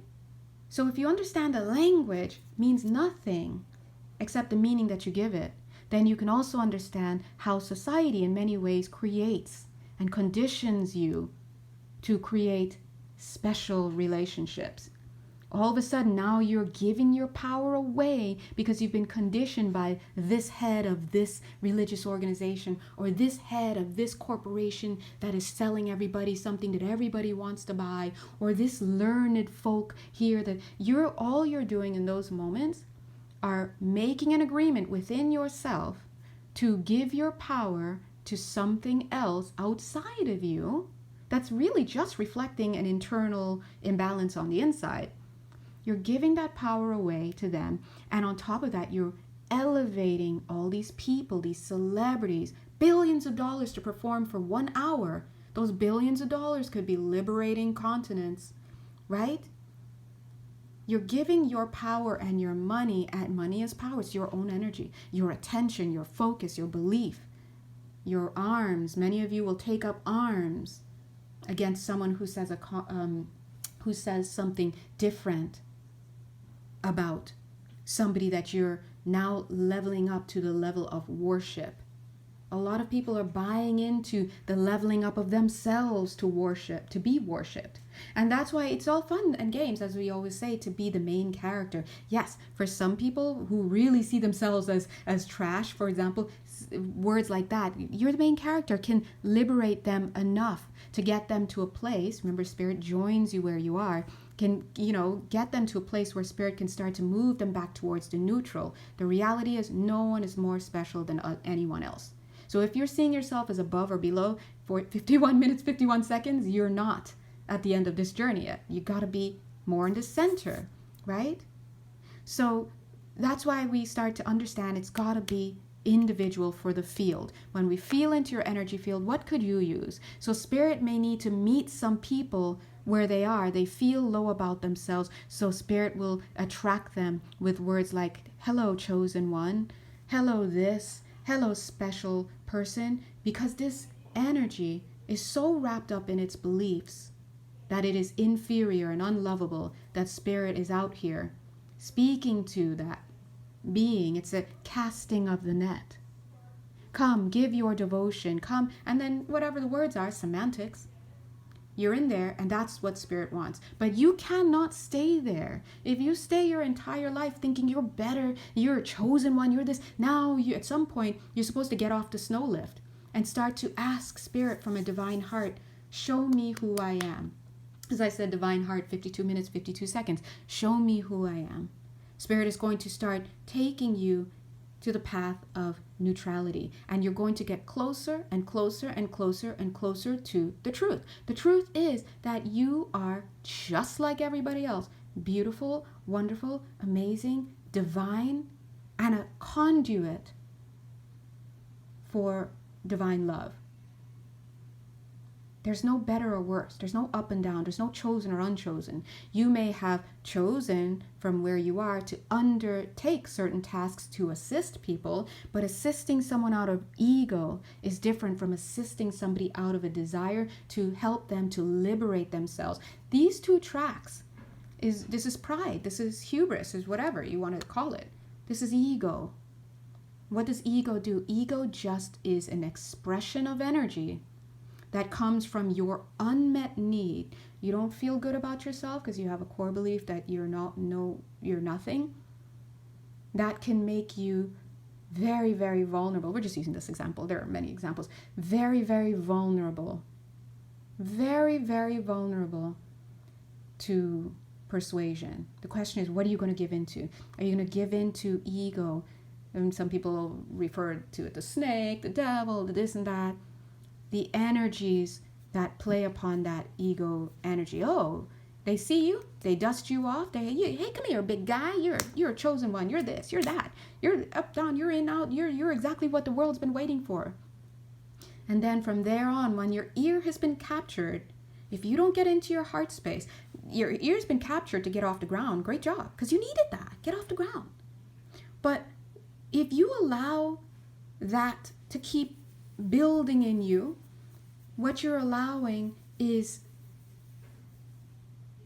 So if you understand the language means nothing except the meaning that you give it, then you can also understand how society in many ways creates and conditions you to create special relationships. All of a sudden now you're giving your power away because you've been conditioned by this head of this religious organization or this head of this corporation that is selling everybody something that everybody wants to buy, or this learned folk here that all you're doing in those moments are making an agreement within yourself to give your power to something else outside of you that's really just reflecting an internal imbalance on the inside. You're giving that power away to them, and on top of that, you're elevating all these people, these celebrities, billions of dollars to perform for 1 hour. Those billions of dollars could be liberating continents, right? You're giving your power and your money, and money is power. It's your own energy, your attention, your focus, your belief, your arms. Many of you will take up arms against someone who says something different about somebody that you're now leveling up to the level of worship. A lot of people are buying into the leveling up of themselves to worship, to be worshipped. And that's why it's all fun and games, as we always say, to be the main character. Yes, for some people who really see themselves as trash, for example, words like that, you're the main character, can liberate them enough to get them to a place. Remember, spirit joins you where you are, can, get them to a place where spirit can start to move them back towards the neutral. The reality is no one is more special than anyone else. So if you're seeing yourself as above or below for 51 minutes, 51 seconds, you're not at the end of this journey yet. You got to be more in the center, right? So that's why we start to understand it's got to be individual for the field. When we feel into your energy field, what could you use? So spirit may need to meet some people where they are. They feel low about themselves. So spirit will attract them with words like, hello, chosen one. Hello, this. Hello, special person, because this energy is so wrapped up in its beliefs that it is inferior and unlovable, that spirit is out here speaking to that being. It's a casting of the net. Come, give your devotion, come, and then whatever the words are, semantics. You're in there, and that's what spirit wants. But you cannot stay there. If you stay your entire life thinking you're better, you're a chosen one, you're this, now at some point, you're supposed to get off the snow lift and start to ask spirit from a divine heart, show me who I am. As I said, divine heart, 52 minutes, 52 seconds. Show me who I am. Spirit is going to start taking you to the path of neutrality, and you're going to get closer and closer and closer and closer to the truth. The truth is that you are just like everybody else, beautiful, wonderful, amazing, divine, and a conduit for divine love. There's no better or worse. There's no up and down. There's no chosen or unchosen. You may have chosen from where you are to undertake certain tasks to assist people, but assisting someone out of ego is different from assisting somebody out of a desire to help them to liberate themselves. These two tracks, this is pride, this is hubris, is whatever you want to call it. This is ego. What does ego do? Ego just is an expression of energy that comes from your unmet need. You don't feel good about yourself because you have a core belief that you're nothing. That can make you very, very vulnerable. We're just using this example. There are many examples. Very, very vulnerable. Very, very vulnerable to persuasion. The question is, what are you going to give into? Are you going to give into ego? And some people refer to it, the snake, the devil, the this and that. The energies that play upon that ego energy. Oh, they see you, they dust you off. Hey, come here, big guy. You're a chosen one. You're this, you're that. You're up, down, you're in, out. You're exactly what the world's been waiting for. And then from there on, when your ear has been captured, if you don't get into your heart space, your ear's been captured to get off the ground. Great job, because you needed that. Get off the ground. But if you allow that to keep building in you, what you're allowing is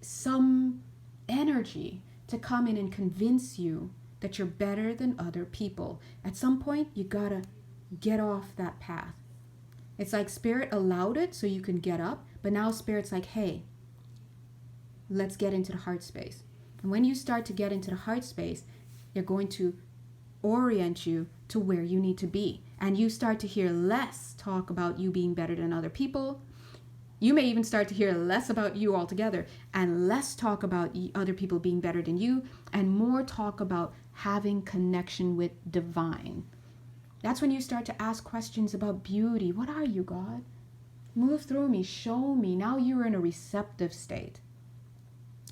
some energy to come in and convince you that you're better than other people. At some point, you gotta get off that path. It's like Spirit allowed it so you can get up, but now Spirit's like, hey, let's get into the heart space. And when you start to get into the heart space, they're going to orient you to where you need to be. And you start to hear less talk about you being better than other people. You may even start to hear less about you altogether, and less talk about other people being better than you, and more talk about having connection with divine. That's when you start to ask questions about beauty. What are you, God? Move through me, show me. Now you're in a receptive state.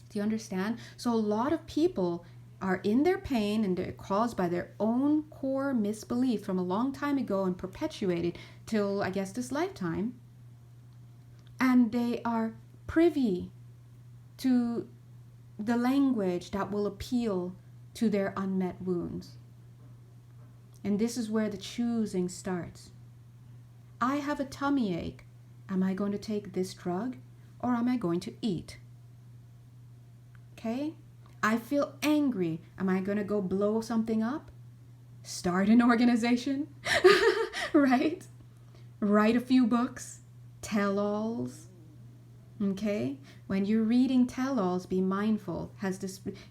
Do you understand? So a lot of people are in their pain, and they're caused by their own core misbelief from a long time ago and perpetuated till, I guess, this lifetime. And they are privy to the language that will appeal to their unmet wounds. And this is where the choosing starts. I have a tummy ache. Am I going to take this drug, or am I going to eat? Okay? I feel angry. Am I going to go blow something up? Start an organization? Right? Write a few books? Tell-alls? Okay? When you're reading tell-alls, be mindful.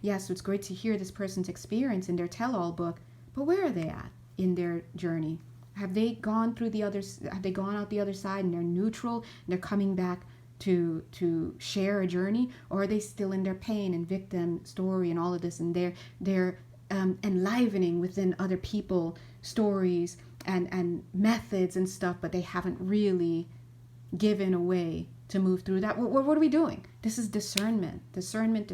Yes, it's great to hear this person's experience in their tell-all book, but where are they at in their journey? Have they gone out the other side and they're neutral and they're coming back to share a journey, or are they still in their pain and victim story and all of this, and they're enlivening within other people stories and methods and stuff, but they haven't really given away to move through that? What are we doing? This is discernment. Discernment.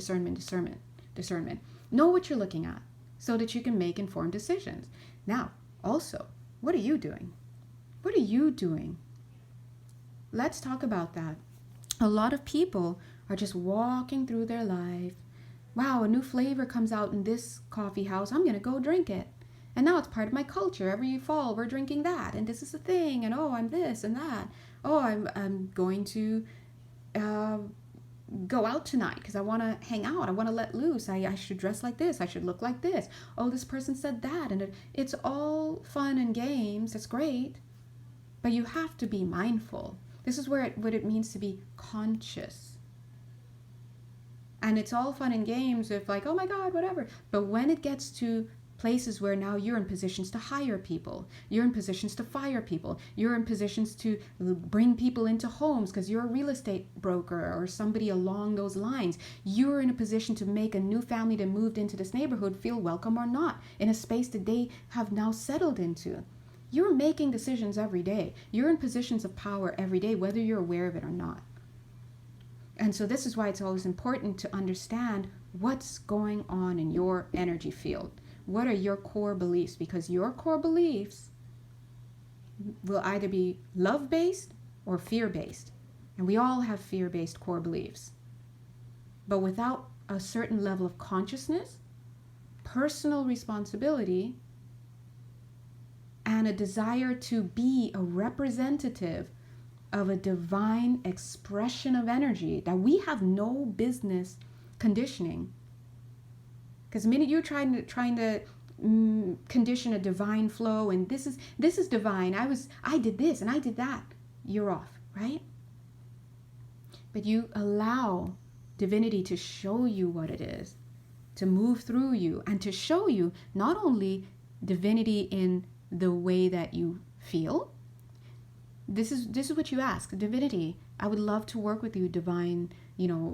Know what you're looking at so that you can make informed decisions. Now, also, what are you doing? What are you doing? Let's talk about that. A lot of people are just walking through their life. Wow, a new flavor comes out in this coffee house. I'm going to go drink it. And now it's part of my culture. Every fall we're drinking that. And this is a thing. And oh, I'm this and that. Oh, I'm going to go out tonight because I want to hang out. I want to let loose. I should dress like this. I should look like this. Oh, this person said that. And it's all fun and games. It's great. But you have to be mindful. This is what it means to be conscious. And it's all fun and games if like, oh my God, whatever. But when it gets to places where now you're in positions to hire people, you're in positions to fire people, you're in positions to bring people into homes because you're a real estate broker or somebody along those lines, you're in a position to make a new family that moved into this neighborhood feel welcome or not in a space that they have now settled into. You're making decisions every day. You're in positions of power every day, whether you're aware of it or not. And so this is why it's always important to understand what's going on in your energy field. What are your core beliefs? Because your core beliefs will either be love-based or fear-based. And we all have fear-based core beliefs. But without a certain level of consciousness, personal responsibility, and a desire to be a representative of a divine expression of energy that we have no business conditioning. Because the minute you're trying to condition a divine flow and this is divine, I did this and I did that, you're off, right? But you allow divinity to show you what it is, to move through you, and to show you not only divinity in the way that you feel. This is what you ask. Divinity, I would love to work with you, divine,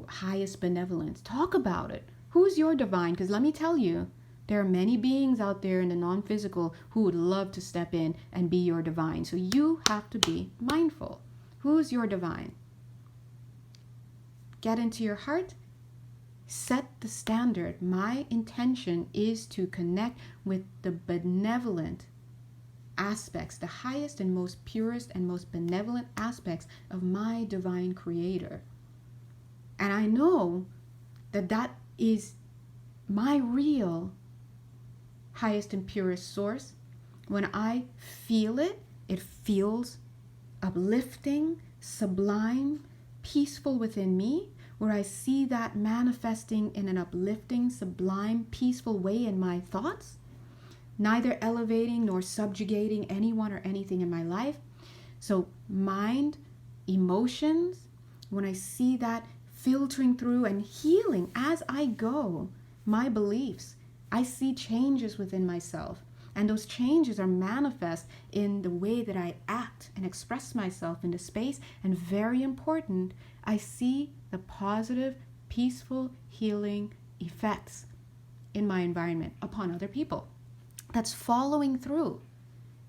highest benevolence. Talk about it. Who's your divine? Because let me tell you, there are many beings out there in the non-physical who would love to step in and be your divine. So you have to be mindful. Who's your divine? get into your heart, set the standard. My intention is to connect with the benevolent aspects, the highest and most purest and most benevolent aspects of my divine creator. And I know that that is my real highest and purest source. When I feel it, it feels uplifting, sublime, peaceful within me, where I see that manifesting in an uplifting, sublime, peaceful way in my thoughts, neither elevating nor subjugating anyone or anything in my life. So mind, emotions, when I see that filtering through and healing as I go, my beliefs, I see changes within myself. And those changes are manifest in the way that I act and express myself in the space. And very important, I see the positive, peaceful, healing effects in my environment upon other people. That's following through.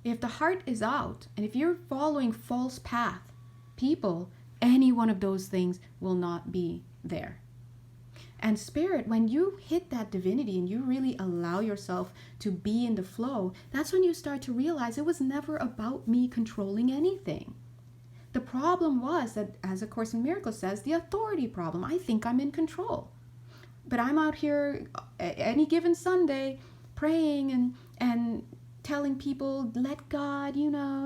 If the heart is out, and if you're following false path, people, any one of those things will not be there. And spirit, when you hit that divinity and you really allow yourself to be in the flow, that's when you start to realize it was never about me controlling anything. The problem was that, as A Course in Miracles says, the authority problem. I think I'm in control. But I'm out here any given Sunday praying and telling people, let God,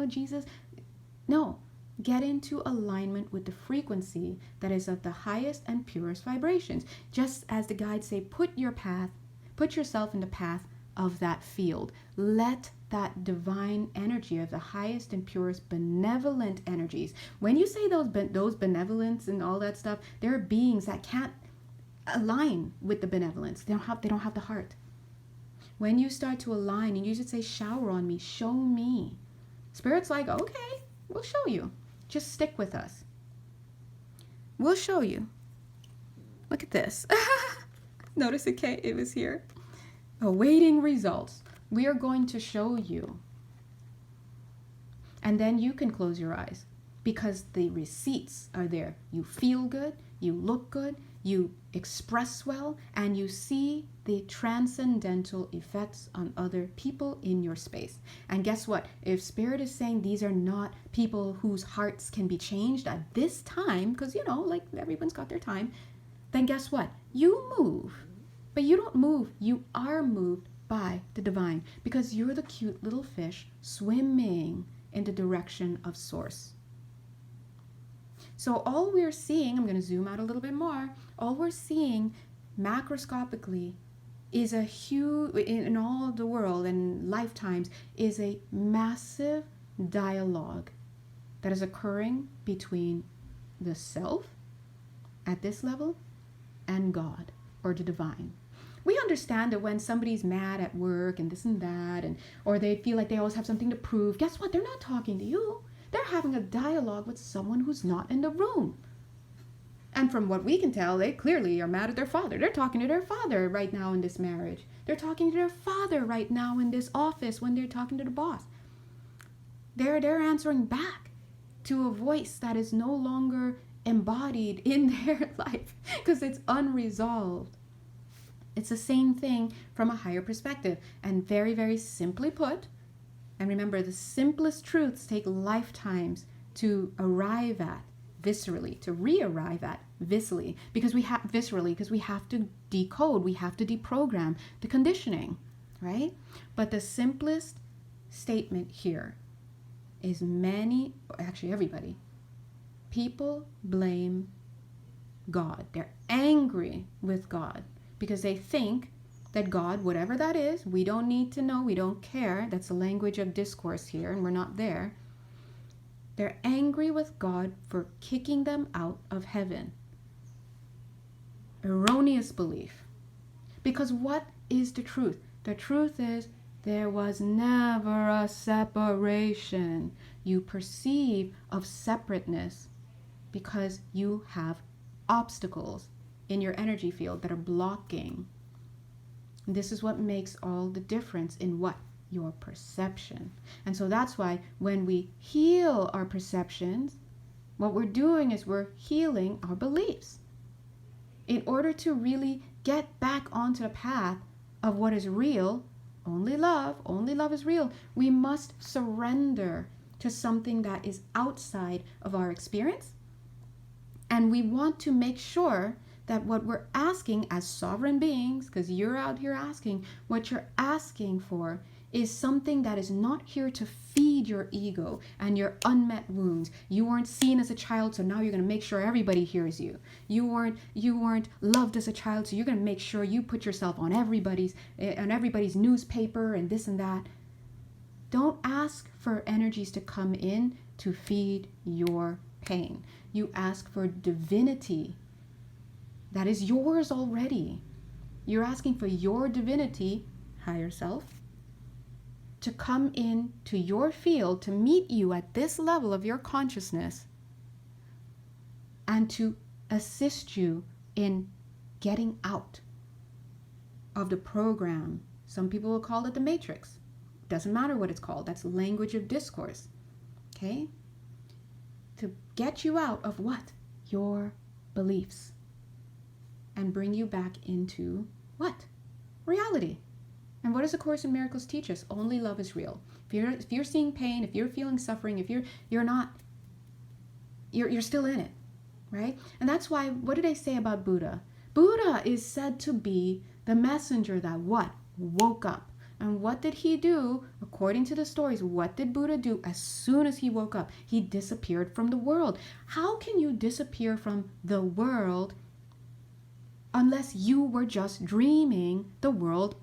Jesus. No. Get into alignment with the frequency that is of the highest and purest vibrations. Just as the guides say, put yourself in the path of that field. Let that divine energy of the highest and purest benevolent energies. When you say those benevolence and all that stuff, there are beings that can't align with the benevolence. They don't have the heart. When you start to align and you just say, shower on me, show me. Spirit's like, okay, we'll show you. Just stick with us. We'll show you. Look at this. Notice it was here. Awaiting results. We are going to show you. And then you can close your eyes because the receipts are there. You feel good, you look good, you express well, and you see the transcendental effects on other people in your space. And guess what? If Spirit is saying these are not people whose hearts can be changed at this time, because, like everyone's got their time, then guess what? You move. But you don't move. You are moved by the divine because you're the cute little fish swimming in the direction of Source. So all we're seeing, I'm going to zoom out a little bit more, all we're seeing macroscopically is a huge, in all the world and lifetimes, is a massive dialogue that is occurring between the self at this level and God or the divine. We understand that when somebody's mad at work and this and that, or they feel like they always have something to prove, guess what? They're not talking to you. They're having a dialogue with someone who's not in the room. And from what we can tell, they clearly are mad at their father. They're talking to their father right now in this marriage. They're talking to their father right now in this office when they're talking to the boss. They're answering back to a voice that is no longer embodied in their life because it's unresolved. It's the same thing from a higher perspective. And very, very simply put, and remember, the simplest truths take lifetimes to arrive at viscerally, to re-arrive at viscerally, because we have to decode, we have to deprogram the conditioning, right? But the simplest statement here is everybody, people blame God. They're angry with God because they think that God, whatever that is, we don't need to know, we don't care. That's the language of discourse here, and we're not there. They're angry with God for kicking them out of heaven. Erroneous belief. Because what is the truth? The truth is there was never a separation. You perceive of separateness because you have obstacles in your energy field that are blocking. This is what makes all the difference in what? Your perception. And so that's why when we heal our perceptions, what we're doing is we're healing our beliefs. In order to really get back onto the path of what is real, only love is real, we must surrender to something that is outside of our experience. And we want to make sure that what we're asking as sovereign beings, because you're out here asking, what you're asking for is something that is not here to feed your ego and your unmet wounds. You weren't seen as a child, so now you're going to make sure everybody hears you. You weren't loved as a child, so you're going to make sure you put yourself on everybody's newspaper and this and that. Don't ask for energies to come in to feed your pain. You ask for divinity that is yours already. You're asking for your divinity, higher self, to come in to your field, to meet you at this level of your consciousness, and to assist you in getting out of the program. Some people will call it the matrix. Doesn't matter what it's called. That's language of discourse. Okay? To get you out of what? Your beliefs. And bring you back into what? Reality. And what does A Course in Miracles teach us? Only love is real. If you're seeing pain, if you're feeling suffering, if you're not, you're still in it, right? And that's why, what did I say about Buddha? Buddha is said to be the messenger that what? Woke up. And what did he do? According to the stories, what did Buddha do as soon as he woke up? He disappeared from the world. How can you disappear from the world unless you were just dreaming the world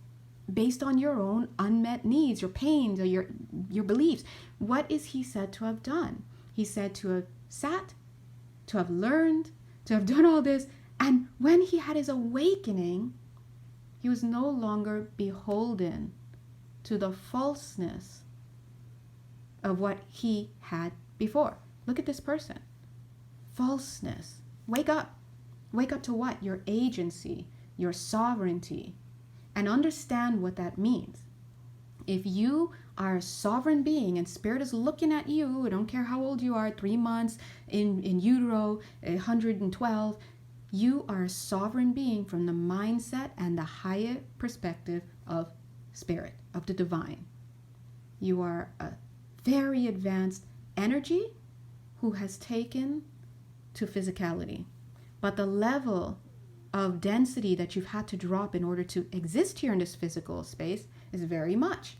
based on your own unmet needs, your pains, or your beliefs? What is he said to have done? He's said to have sat, to have learned, to have done all this. And when he had his awakening, he was no longer beholden to the falseness of what he had before. Look at this person. Falseness. Wake up. Wake up to what? Your agency, your sovereignty, and understand what that means. If you are a sovereign being and spirit is looking at you, I don't care how old you are, 3 months, in utero, 112, you are a sovereign being from the mindset and the higher perspective of spirit, of the divine. You are a very advanced energy who has taken to physicality. But the level of density that you've had to drop in order to exist here in this physical space is very much.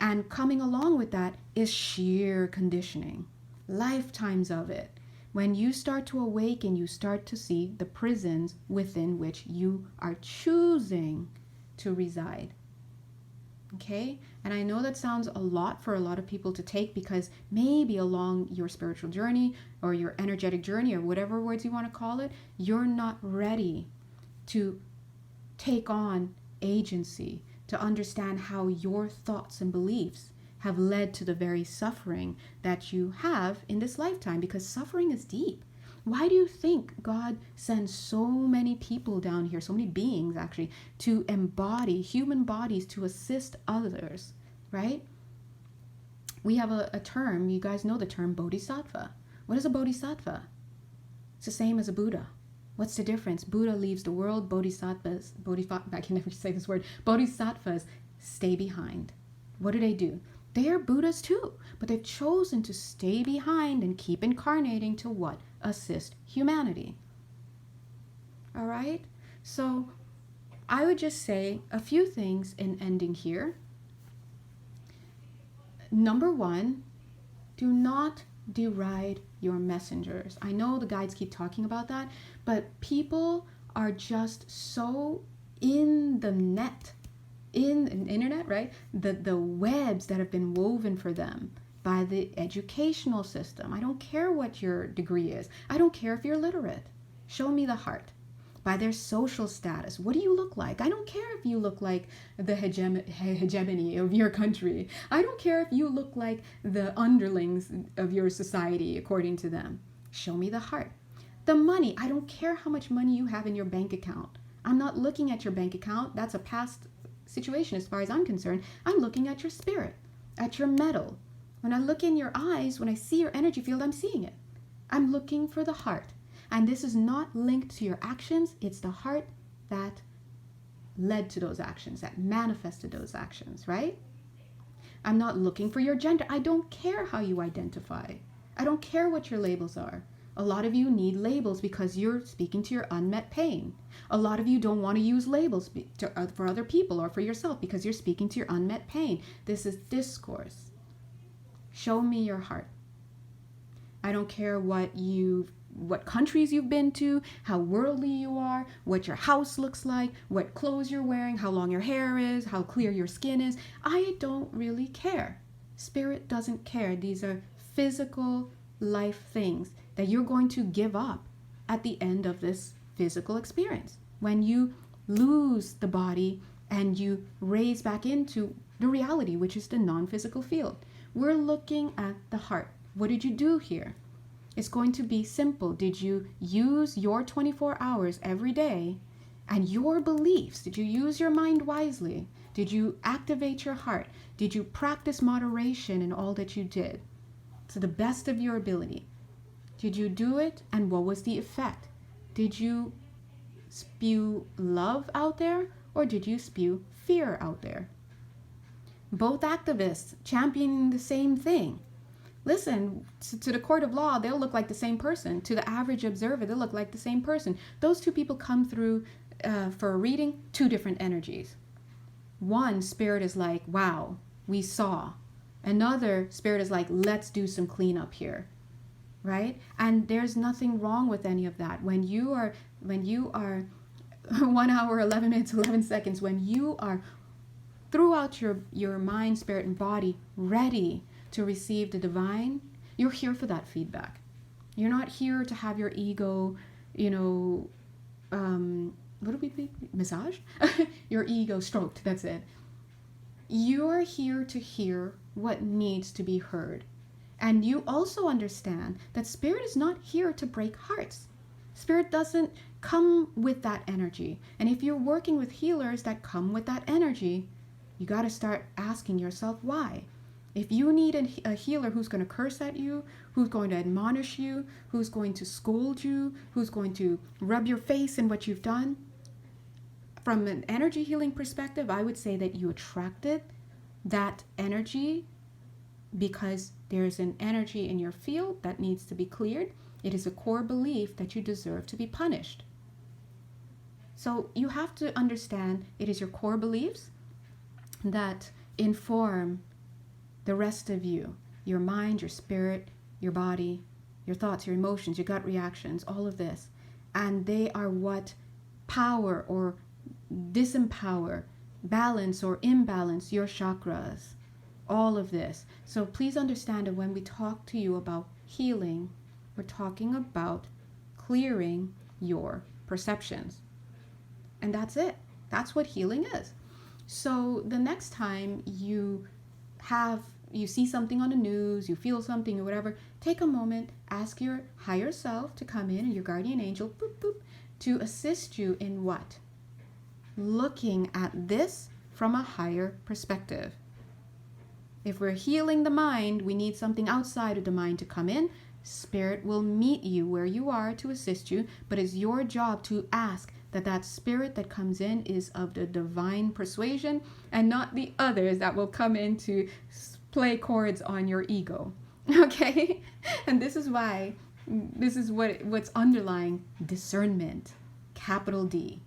And coming along with that is sheer conditioning, lifetimes of it. When you start to awaken, you start to see the prisons within which you are choosing to reside. Okay? And I know that sounds a lot for a lot of people to take, because maybe along your spiritual journey or your energetic journey or whatever words you want to call it, you're not ready to take on agency, to understand how your thoughts and beliefs have led to the very suffering that you have in this lifetime, because suffering is deep. Why do you think God sends so many people down here, so many beings actually, to embody human bodies to assist others, right? We have a term, you guys know the term bodhisattva. What is a bodhisattva? It's the same as a Buddha. What's the difference? Buddha leaves the world, I can never say this word, bodhisattvas stay behind. What do? They are Buddhas too, but they've chosen to stay behind and keep incarnating to what? Assist humanity. All right? So I would just say a few things in ending here. Number one, do not deride your messengers. I know the guides keep talking about that, but people are just so in the net, in the internet, right? The webs that have been woven for them by the educational system. I don't care what your degree is. I don't care if you're literate. Show me the heart. By their social status. What do you look like? I don't care if you look like the hegemony of your country. I don't care if you look like the underlings of your society according to them. Show me the heart. The money. I don't care how much money you have in your bank account. I'm not looking at your bank account. That's a past situation as far as I'm concerned. I'm looking at your spirit, at your metal. When I look in your eyes, when I see your energy field, I'm seeing it. I'm looking for the heart. And this is not linked to your actions. It's the heart that led to those actions, that manifested those actions, right? I'm not looking for your gender. I don't care how you identify. I don't care what your labels are. A lot of you need labels because you're speaking to your unmet pain. A lot of you don't want to use labels for other people or for yourself because you're speaking to your unmet pain. This is discourse. Show me your heart. I don't care what countries you've been to, how worldly you are, what your house looks like, what clothes you're wearing, how long your hair is, how clear your skin is. I don't really care. Spirit doesn't care. These are physical life things that you're going to give up at the end of this physical experience. When you lose the body and you raise back into the reality, which is the non-physical field. We're looking at the heart. What did you do here? It's going to be simple. Did you use your 24 hours every day and your beliefs? Did you use your mind wisely? Did you activate your heart? Did you practice moderation in all that you did to the best of your ability? Did you do it? And what was the effect? Did you spew love out there or did you spew fear out there? Both activists championing the same thing. Listen, to the court of law, they'll look like the same person. To the average observer, they'll look like the same person. Those two people come through for a reading, two different energies. One spirit is like, wow, we saw. Another spirit is like, let's do some cleanup here, right? And there's nothing wrong with any of that. When you are 1 hour, 11 minutes, 11 seconds, when you are throughout your mind, spirit, and body ready to receive the divine, you're here for that feedback. You're not here to have your ego, what do we think? Massage? Your ego stroked, that's it. You're here to hear what needs to be heard. And you also understand that spirit is not here to break hearts. Spirit doesn't come with that energy. And if you're working with healers that come with that energy, you got to start asking yourself why. If you need a healer who's going to curse at you, who's going to admonish you, who's going to scold you, who's going to rub your face in what you've done, from an energy healing perspective, I would say that you attracted that energy because there's an energy in your field that needs to be cleared. It is a core belief that you deserve to be punished. So you have to understand it is your core beliefs that inform the rest of you, your mind, your spirit, your body, your thoughts, your emotions, your gut reactions, all of this. And they are what power or disempower, balance or imbalance your chakras, all of this. So please understand that when we talk to you about healing, we're talking about clearing your perceptions. And that's it. That's what healing is. So the next time you see something on the news, you feel something or whatever, take a moment, ask your higher self to come in and your guardian angel boop, boop, to assist you in what? Looking at this from a higher perspective. If we're healing the mind, we need something outside of the mind to come in. Spirit will meet you where you are to assist you, but it's your job to ask that spirit that comes in is of the divine persuasion and not the others that will come in to play chords on your ego. Okay? And this is what's underlying discernment, capital D.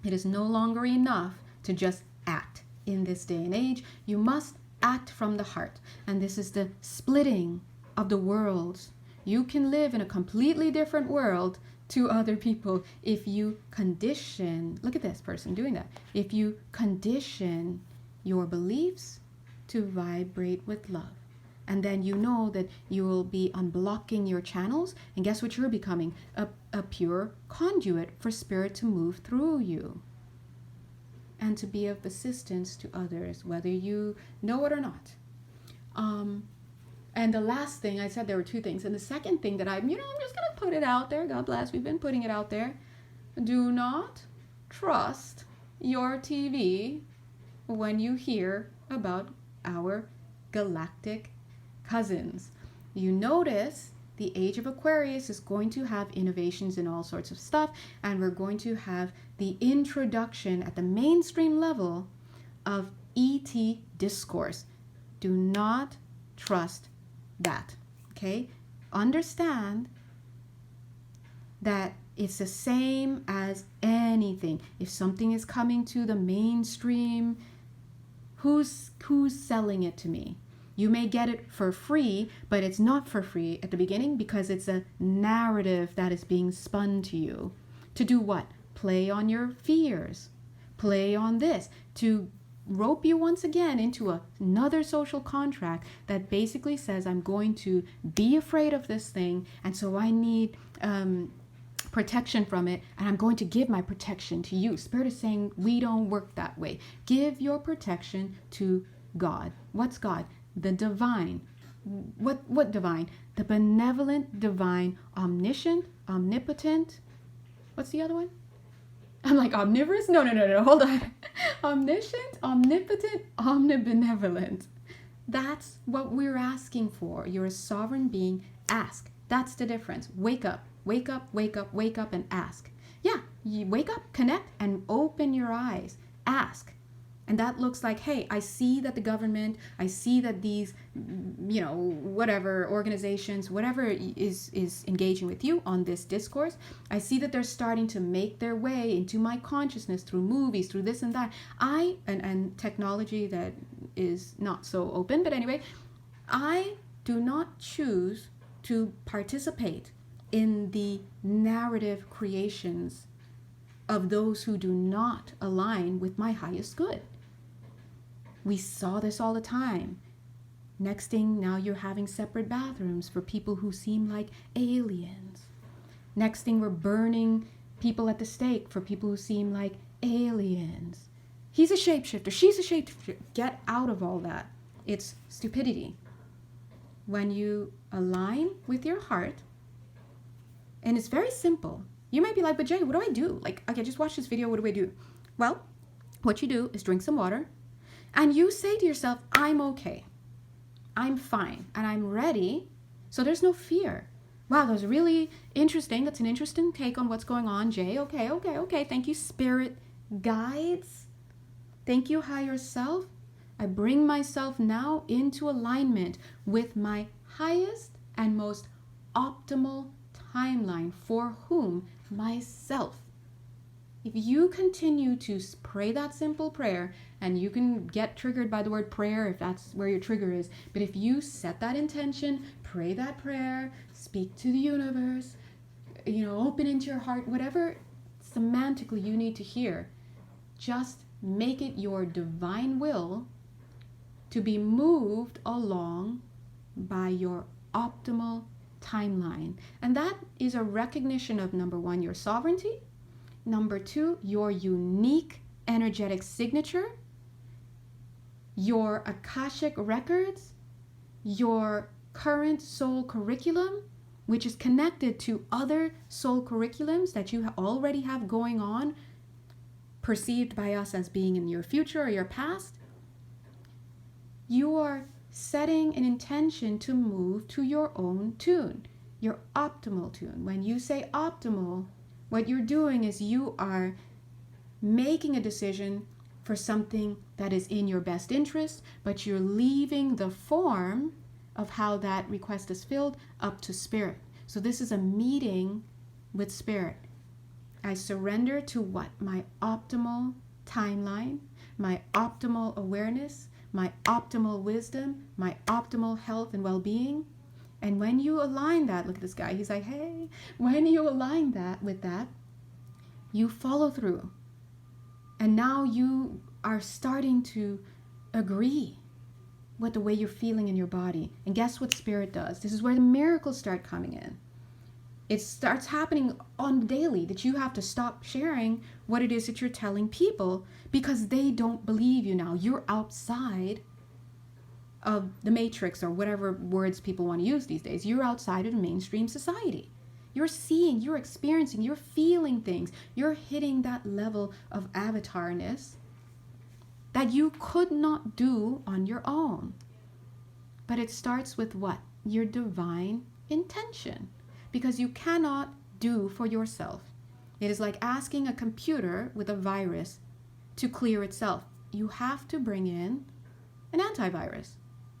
It is no longer enough to just act in this day and age. You must act from the heart. And this is the splitting of the worlds. You can live in a completely different world to other people if you condition, look at this person doing that, if you condition your beliefs to vibrate with love. And then you know that you will be unblocking your channels, and guess what you're becoming? A pure conduit for spirit to move through you and to be of assistance to others, whether you know it or not. And the last thing, I said there were two things. And the second thing that I'm just going to put it out there. God bless, we've been putting it out there. Do not trust your TV when you hear about our galactic cousins. You notice the age of Aquarius is going to have innovations in all sorts of stuff, and we're going to have the introduction at the mainstream level of ET discourse. Do not trust that, okay? Understand that it's the same as anything. If something is coming to the mainstream, who's selling it to me? You may get it for free, but it's not for free at the beginning because it's a narrative that is being spun to you. To do what? Play on your fears. Play on this. To rope you once again into another social contract that basically says, I'm going to be afraid of this thing, and so I need protection from it, and I'm going to give my protection to you. Spirit is saying we don't work that way. Give your protection to God. What's God? The divine. What divine? The benevolent, divine, omniscient, omnipotent. What's the other one? I'm like, omnivorous? No, hold on. Omniscient, omnipotent, omnibenevolent. That's what we're asking for. You're a sovereign being. Ask. That's the difference. Wake up, wake up, wake up, wake up, and ask. Yeah, you wake up, connect, and open your eyes. Ask. And that looks like, hey, I see that the government, I see that these, whatever organizations, whatever is engaging with you on this discourse, I see that they're starting to make their way into my consciousness through movies, through this and that. And technology that is not so open, but anyway, I do not choose to participate in the narrative creations of those who do not align with my highest good. We saw this all the time. Next thing, now you're having separate bathrooms for people who seem like aliens. Next thing, we're burning people at the stake for people who seem like aliens. He's a shapeshifter. She's a shapeshifter. Get out of all that. It's stupidity. When you align with your heart, and it's very simple. You might be like, but Jay, what do I do? Like, okay, just watch this video. What do I do? Well, what you do is drink some water, and you say to yourself, I'm okay. I'm fine. And I'm ready. So there's no fear. Wow, that was really interesting. That's an interesting take on what's going on, Jay. Okay. Thank you, spirit guides. Thank you, higher self. I bring myself now into alignment with my highest and most optimal timeline. For whom? Myself. If you continue to pray that simple prayer, and you can get triggered by the word prayer if that's where your trigger is, but if you set that intention, pray that prayer, speak to the universe, open into your heart, whatever semantically you need to hear, just make it your divine will to be moved along by your optimal timeline. And that is a recognition of, number one, your sovereignty. Number two, your unique energetic signature, your Akashic records, your current soul curriculum, which is connected to other soul curriculums that you already have going on, perceived by us as being in your future or your past. You are setting an intention to move to your own tune, your optimal tune. When you say optimal, what you're doing is you are making a decision for something that is in your best interest, but you're leaving the form of how that request is filled up to spirit. So this is a meeting with spirit. I surrender to what? My optimal timeline, my optimal awareness, my optimal wisdom, my optimal health and well-being. And when you align that, look at this guy, he's like, hey, when you align that with that, you follow through. And now you are starting to agree with the way you're feeling in your body. And guess what spirit does? This is where the miracles start coming in. It starts happening on the daily that you have to stop sharing what it is that you're telling people because they don't believe you now. You're outside of the matrix, or whatever words people want to use these days. You're outside of the mainstream society. You're seeing, you're experiencing, you're feeling things. You're hitting that level of avatarness that you could not do on your own. But it starts with what? Your divine intention, because you cannot do for yourself. It is like asking a computer with a virus to clear itself. You have to bring in an antivirus,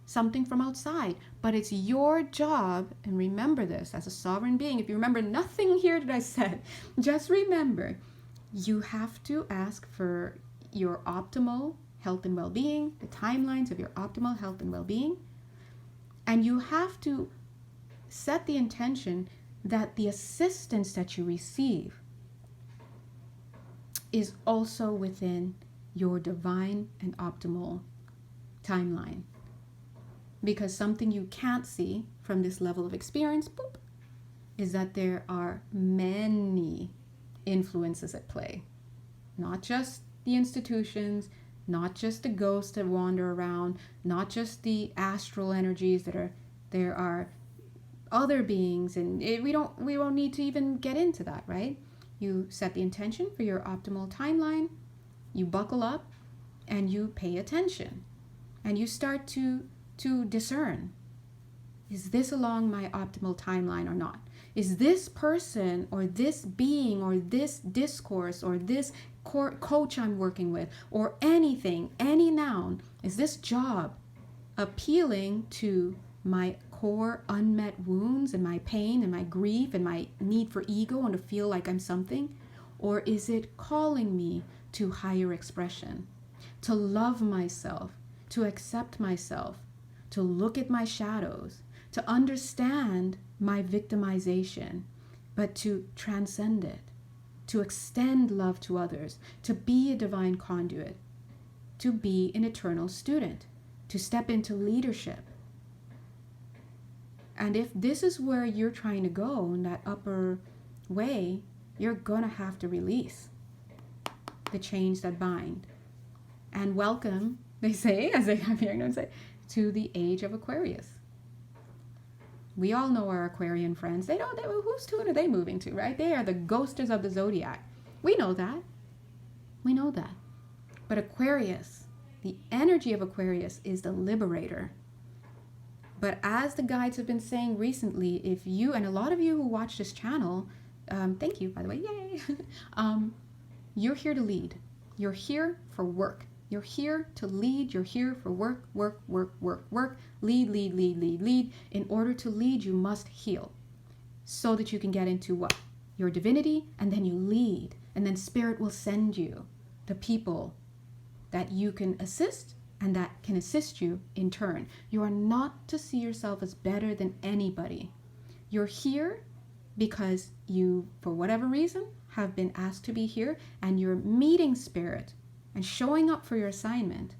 something from outside. But it's your job, and remember this as a sovereign being. If you remember nothing here that I said, just remember, you have to ask for your optimal health and well-being, the timelines of your optimal health and well-being. And you have to set the intention that the assistance that you receive is also within your divine and optimal timeline. Because something you can't see from this level of experience, boop, is that there are many influences at play. Not just the institutions, not just the ghosts that wander around, not just the astral energies that are there are other beings, and we won't need to even get into that, right? You set the intention for your optimal timeline, you buckle up, and you pay attention, and you start to discern, is this along my optimal timeline or not? Is this person or this being or this discourse or this coach I'm working with or anything, any noun, is this job appealing to my core unmet wounds and my pain and my grief and my need for ego and to feel like I'm something? Or is it calling me to higher expression, to love myself, to accept myself, to look at my shadows, to understand my victimization, but to transcend it, to extend love to others, to be a divine conduit, to be an eternal student, to step into leadership? And if this is where you're trying to go in that upper way, you're going to have to release the chains that bind. And welcome, they say, as I'm hearing them say, to the age of Aquarius. We all know our Aquarian friends. Whose tune are they moving to, right? They are the ghosters of the zodiac. We know that. We know that. But Aquarius, the energy of Aquarius is the liberator. But as the guides have been saying recently, if you, and a lot of you who watch this channel, thank you, by the way, yay. You're here to lead. You're here for work. You're here to lead. You're here for work, work, work, work, work. Lead, lead, lead, lead, lead. In order to lead, you must heal so that you can get into what? Your divinity, and then you lead. And then Spirit will send you the people that you can assist and that can assist you in turn. You are not to see yourself as better than anybody. You're here because you, for whatever reason, have been asked to be here, and you're meeting Spirit and showing up for your assignment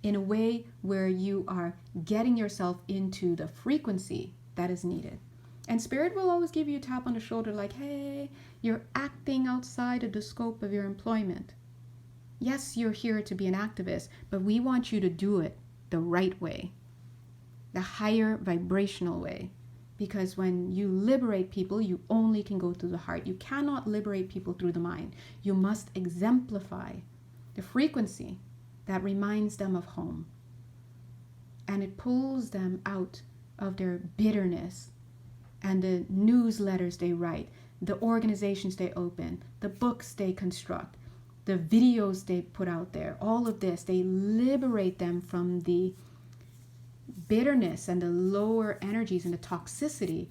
in a way where you are getting yourself into the frequency that is needed. And Spirit will always give you a tap on the shoulder like, hey, you're acting outside of the scope of your employment. Yes, you're here to be an activist, but we want you to do it the right way, the higher vibrational way. Because when you liberate people, you only can go through the heart. You cannot liberate people through the mind. You must exemplify the frequency that reminds them of home. And it pulls them out of their bitterness and the newsletters they write, the organizations they open, the books they construct, the videos they put out there, all of this, they liberate them from the bitterness and the lower energies and the toxicity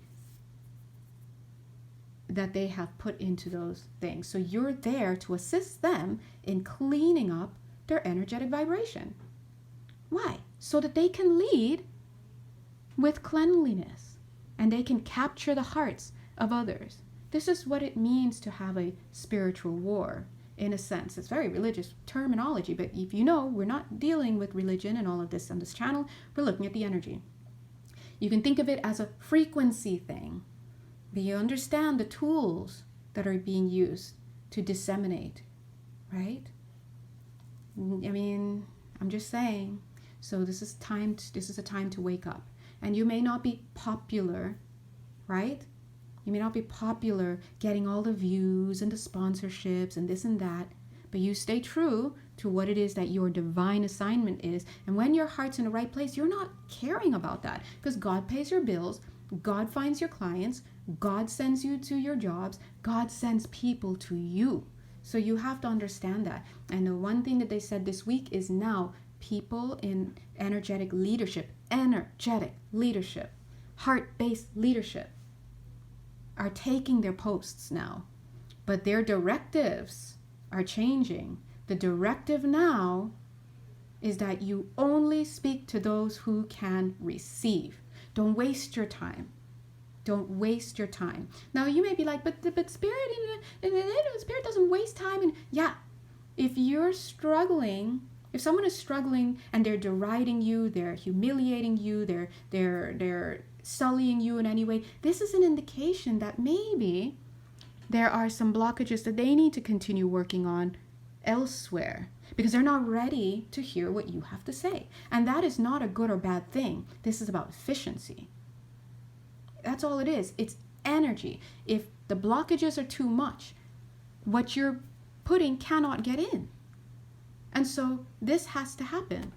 that they have put into those things. So you're there to assist them in cleaning up their energetic vibration. Why? So that they can lead with cleanliness and they can capture the hearts of others. This is what it means to have a spiritual war. In a sense, it's very religious terminology, but if you know, we're not dealing with religion and all of this on this channel. We're looking at the energy. You can think of it as a frequency thing. But you understand the tools that are being used to disseminate, right? I mean, I'm just saying. So this is a time to wake up. And you may not be popular, right? You may not be popular getting all the views and the sponsorships and this and that, but you stay true to what it is that your divine assignment is. And when your heart's in the right place, you're not caring about that because God pays your bills God finds your clients. God sends you to your jobs. God sends people to you. So you have to understand that. And the one thing that they said this week is now people in energetic leadership, heart-based leadership are taking their posts now. But their directives are changing. The directive now is that you only speak to those who can receive. Don't waste your time. Don't waste your time. Now you may be like, but Spirit, Spirit doesn't waste time. And yeah, if you're struggling, if someone is struggling and they're deriding you, they're humiliating you, they're sullying you in any way, this is an indication that maybe there are some blockages that they need to continue working on elsewhere, because they're not ready to hear what you have to say. And that is not a good or bad thing. This is about efficiency. That's all it is. It's energy. If the blockages are too much, what you're putting cannot get in. And so this has to happen.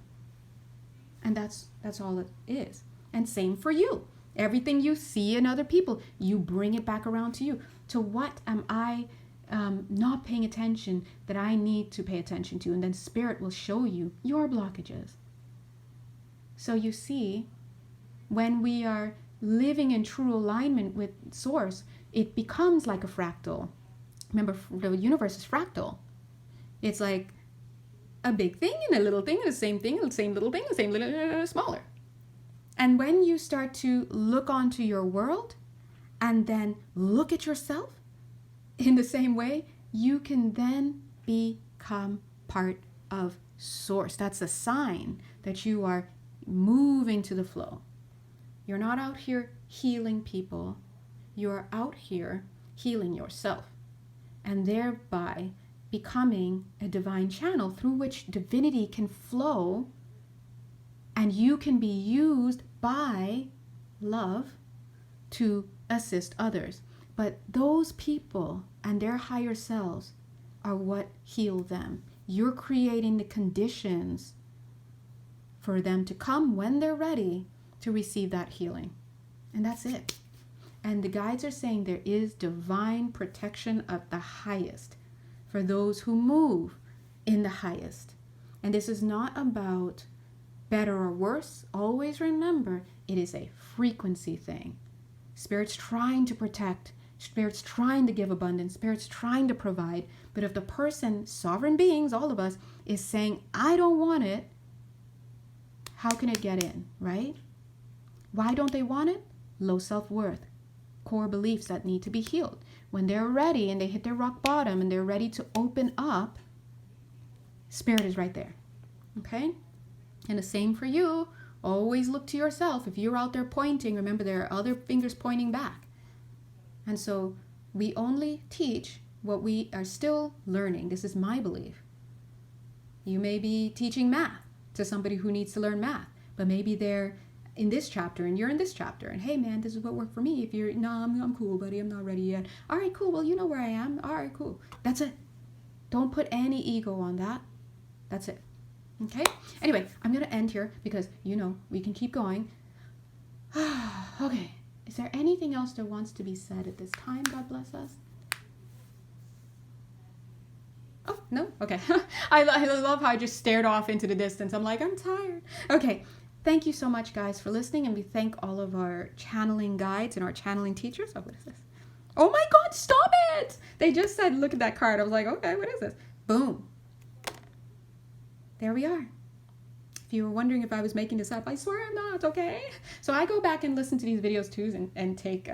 And that's all it is. And same for you. Everything you see in other people, you bring it back around to you. To what am I not paying attention that I need to pay attention to? And then Spirit will show you your blockages. So you see, when we are living in true alignment with Source, it becomes like a fractal. Remember, the universe is fractal. It's like a big thing and a little thing and the same thing and the same little thing and the same little smaller. And when you start to look onto your world and then look at yourself in the same way, you can then become part of Source. That's a sign that you are moving to the flow. You're not out here healing people. You're out here healing yourself and thereby becoming a divine channel through which divinity can flow, and you can be used by love to assist others. But those people and their higher selves are what heal them. You're creating the conditions for them to come when they're ready to receive that healing. And that's it. And the guides are saying there is divine protection of the highest for those who move in the highest. And this is not about better or worse. Always remember, it is a frequency thing. Spirit's trying to protect. Spirit's trying to give abundance. Spirit's trying to provide. But if the person, sovereign beings, all of us, is saying, I don't want it, how can it get in, right? Why don't they want it? Low self-worth, core beliefs that need to be healed. When they're ready and they hit their rock bottom and they're ready to open up, Spirit is right there. Okay? And the same for you. Always look to yourself. If you're out there pointing, remember there are other fingers pointing back. And so we only teach what we are still learning. This is my belief. You may be teaching math to somebody who needs to learn math, but maybe they're in this chapter and you're in this chapter, and hey man, this is what worked for me. If you're, no, I'm cool, buddy, I'm not ready yet. All right, cool, well, you know where I am. All right, cool. That's it. Don't put any ego on that. That's it. Okay? Anyway, I'm going to end here because, we can keep going. Okay. Is there anything else that wants to be said at this time? God bless us. Oh, no? Okay. I love how I just stared off into the distance. I'm like, I'm tired. Okay. Thank you so much, guys, for listening. And we thank all of our channeling guides and our channeling teachers. Oh, what is this? Oh my God, stop it. They just said, look at that card. I was like, okay, what is this? Boom. There we are. If you were wondering if I was making this up, I swear I'm not, okay? So I go back and listen to these videos too and take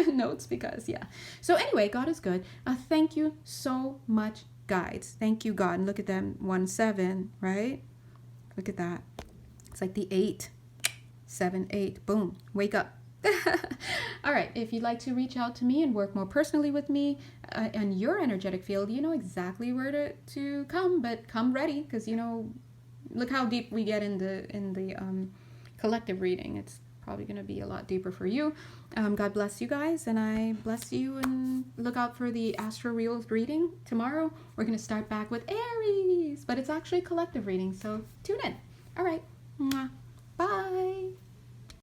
notes because, yeah. So anyway, God is good. Thank you so much, guides. Thank you, God. And look at them, 1-7, right? Look at that. It's like the 8, 7, 8. Boom. Wake up. All right. If you'd like to reach out to me and work more personally with me and your energetic field, you know exactly where to come, but come ready because, look how deep we get in the collective reading. It's probably going to be a lot deeper for you. God bless you guys, and I bless you, and look out for the Astro Real reading tomorrow. We're going to start back with Aries, but it's actually a collective reading, so tune in. All right. Mwah. Bye.